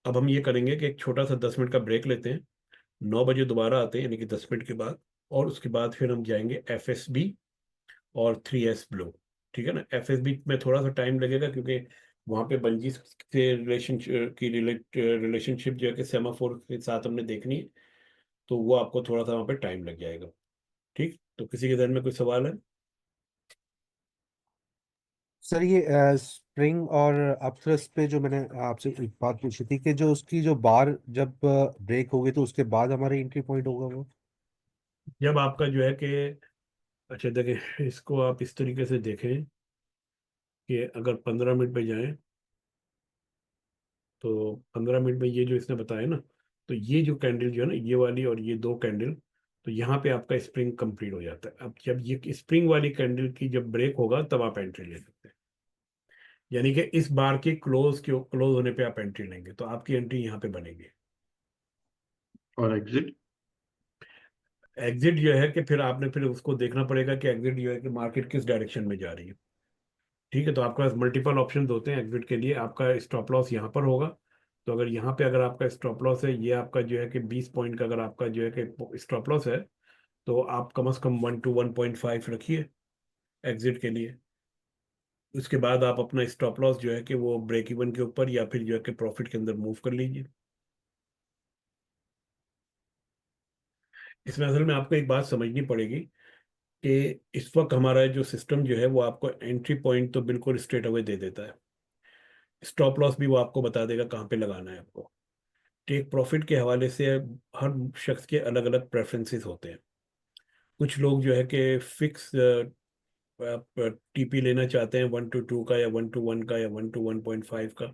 Speaker 1: अब हम ये करेंगे कि एक छोटा सा 10 मिनट का ब्रेक लेते हैं, 9 बजे दोबारा आते हैं, यानी कि 10 मिनट के बाद। और उसके बाद फिर हम जाएंगे FSB और 3S ब्लो, ठीक है ना। FSB में थोड़ा सा टाइम लगेगा, क्योंकि वहाँ पे बंजीज से रिलेशनशिप जो है कि सेमाफोर के साथ हमने देखनी है। तो वो आपको थोड़ा सा वहाँ पे टाइम लग जाएगा। ठीक, तो किसी के ध्यान में कोई सवाल है?
Speaker 5: सर ये स्प्रिंग और अपथ्रस्ट पे जो मैंने आपसे एक बात पूछी थी कि जो उसकी जो बार जब ब्रेक होगी तो उसके बाद हमारा एंट्री पॉइंट होगा वो।
Speaker 1: जब आपका जो है कि, अच्छा देखें, इसको आप इस तरीके से देखें कि अगर 15 मिनट पे जाएं, तो 15 मिनट में ये जो इसने बताया ना, तो ये जो कैंडल जो है ना, ये वाली और ये दो कैंडल, तो यहाँ पे आपका स्प्रिंग कंप्लीट हो जाता है। अब जब ये स्प्रिंग वाली कैंडल की जब ब्रेक होगा, तब आप एंट्री ले सकते हैं। यानी कि इस बार के क्लोज होने पे आप एंट्री लेंगे, तो आपकी एंट्री यहाँ पे बनेगी।
Speaker 2: और एग्जिट?
Speaker 1: एग्जिट जो है कि फिर आपने फिर उसको देखना पड़ेगा कि एग्जिट जो है कि मार्केट किस डायरेक्शन में जा रही है। ठीक है, तो आपके पास मल्टीपल ऑप्शंस होते हैं एग्जिट के लिए। आपका स्टॉप लॉस यहाँ पर होगा। तो अगर यहाँ पे अगर आपका स्टॉप लॉस है, ये आपका जो है कि 20 पॉइंट का अगर आपका जो है कि स्टॉप लॉस है, तो आप कम से कम 1 to 1.5 रखिए एग्जिट के लिए। उसके बाद आप अपना स्टॉप लॉस जो है कि वो ब्रेक इवन के ऊपर या फिर जो है कि प्रॉफिट के अंदर मूव कर लीजिए। इसमें असल में आपको एक बात समझनी पड़ेगी कि इस वक्त हमारा जो सिस्टम जो है वो आपको एंट्री पॉइंट तो बिल्कुल स्ट्रेट अवे दे देता है, स्टॉप लॉस भी वो आपको बता देगा कहाँ पे लगाना है आपको। टेक प्रॉफिट के हवाले से हर शख्स के अलग अलग प्रेफरेंसेस होते हैं। कुछ लोग जो है कि फिक्स आप टीपी लेना चाहते हैं 1 to 2 का या 1 to 1 का या 1 to 1.5 का।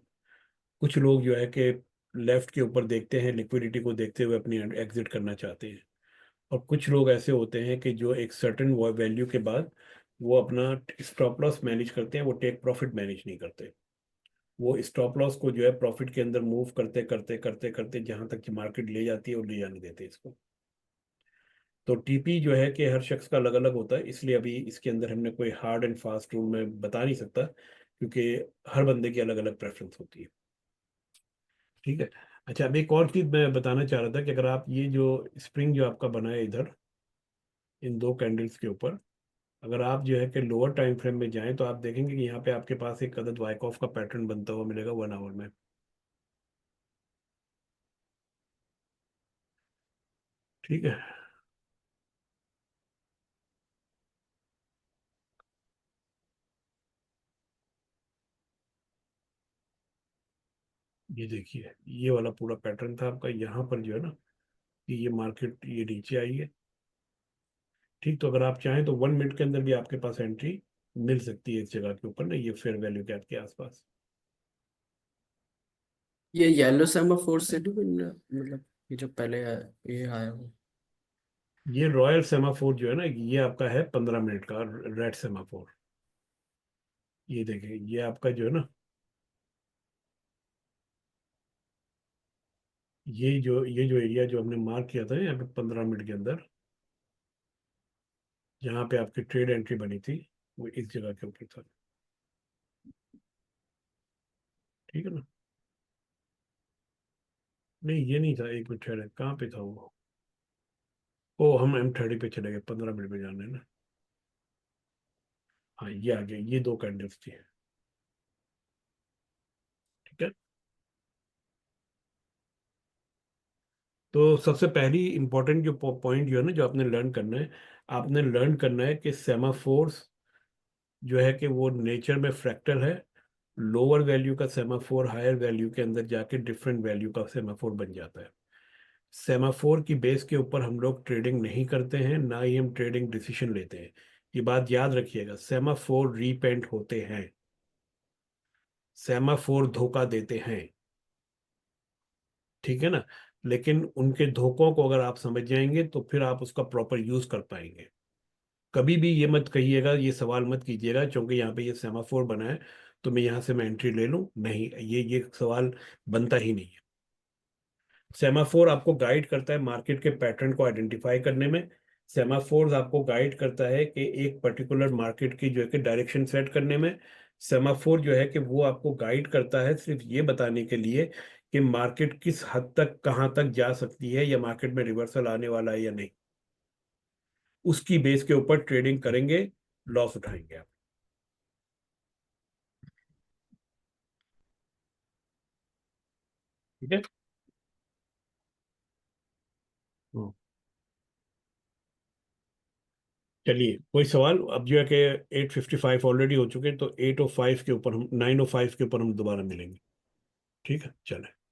Speaker 1: कुछ लोग जो है कि लेफ्ट के ऊपर देखते हैं, लिक्विडिटी को देखते हुए अपनी एग्जिट करना चाहते हैं। और कुछ लोग ऐसे होते हैं कि जो एक सर्टेन वैल्यू के बाद वो अपना स्टॉप लॉस मैनेज करते हैं, वो टेक प्रॉफिट मैनेज नहीं करते। वो स्टॉप लॉस को जो है प्रॉफिट के अंदर मूव करते करते करते करते जहां तक कि मार्केट ले जाती है और ले जाने देते इसको। तो टीपी जो है कि हर शख्स का अलग अलग होता है, इसलिए अभी इसके अंदर हमने कोई हार्ड एंड फास्ट रूल में बता नहीं सकता, क्योंकि हर बंदे की अलग अलग प्रेफरेंस होती है। ठीक है। अच्छा, अब एक और चीज मैं बताना चाह रहा था कि अगर आप ये जो स्प्रिंग जो आपका बना है इधर इन दो कैंडल्स के ऊपर, अगर आप जो है कि लोअर टाइम फ्रेम में जाएं तो आप देखेंगे कि यहाँ पे आपके पास एक अदद वाइकॉफ का पैटर्न बनता हुआ मिलेगा 1 आवर में। ठीक है। ये देखिए, ये वाला पूरा पैटर्न था आपका, यहाँ पर जो है ना कि ये मार्केट ये नीचे आई है। ठीक, तो अगर आप चाहें तो 1 मिनट के अंदर भी आपके पास एंट्री मिल सकती है इस जगह के ऊपर ना, ये फेयर वैल्यू गैप के आसपास।
Speaker 3: ये येलो सेमाफोर से भी मतलब ये जो पहले ये आया हो।
Speaker 1: ये रॉयल सेमाफोर जो है ना, ये आपका है 15 मिनट का रेड सेमाफोर। ये देखिए, ये आपका जो है ना, ये जो एरिया जो हमने मार्क किया था यहाँ पे 15 मिनट के अंदर, जहाँ पे आपकी ट्रेड एंट्री बनी थी, वो इस जगह के ऊपर था। ठीक है ना। नहीं, ये नहीं था, एक मिनट ठहरे, कहाँ पे था वो? ओ, हम M30 पे चले गए, 15 मिनट में जाना है ना। हाँ, ये आ गया, ये दो कैंडल्स थी। ठीक है। तो सबसे पहली इंपॉर्टेंट जो पॉइंट जो है ना, जो आपने लर्न करना है, आपने लर्न करना है कि सेमाफोर्स जो है कि वो नेचर में फ्रैक्टल है। लोअर वैल्यू का सेमाफोर हायर वैल्यू के अंदर जाके डिफरेंट वैल्यू का सेमाफोर बन जाता है। सेमाफोर की बेस के ऊपर हम लोग ट्रेडिंग नहीं करते हैं, ना ही हम ट्रेडिंग डिसीजन लेते हैं। ये बात याद रखिएगा, सेमाफोर रीपेंट होते हैं, सेमाफोर धोखा देते हैं। ठीक है ना। लेकिन उनके धोखों को अगर आप समझ जाएंगे तो फिर आप उसका प्रॉपर यूज कर पाएंगे। कभी भी ये मत कहिएगा, ये सवाल मत कीजिएगा क्योंकि यहाँ पे ये सेमाफोर बना है तो मैं यहाँ से मैं एंट्री ले लूँ, नहीं, ये सवाल बनता ही नहीं है। सेमाफोर आपको गाइड करता है मार्केट के पैटर्न को आइडेंटिफाई करने में। सेमाफोर्स आपको गाइड करता है कि एक पर्टिकुलर मार्केट की जो है कि डायरेक्शन सेट करने में। सेमाफोर जो है कि वो आपको गाइड करता है सिर्फ ये बताने के लिए कि मार्केट किस हद तक कहाँ तक जा सकती है, या मार्केट में रिवर्सल आने वाला है या नहीं। उसकी बेस के ऊपर ट्रेडिंग करेंगे, लॉस उठाएंगे आप। ठीक है। हम्म। चलिए, कोई सवाल? अब जो है कि 8:55 ऑलरेडी हो चुके हैं, तो 8:05 के ऊपर हम 9:05 के ऊपर हम दोबारा मिलेंगे। ठीक है, चले।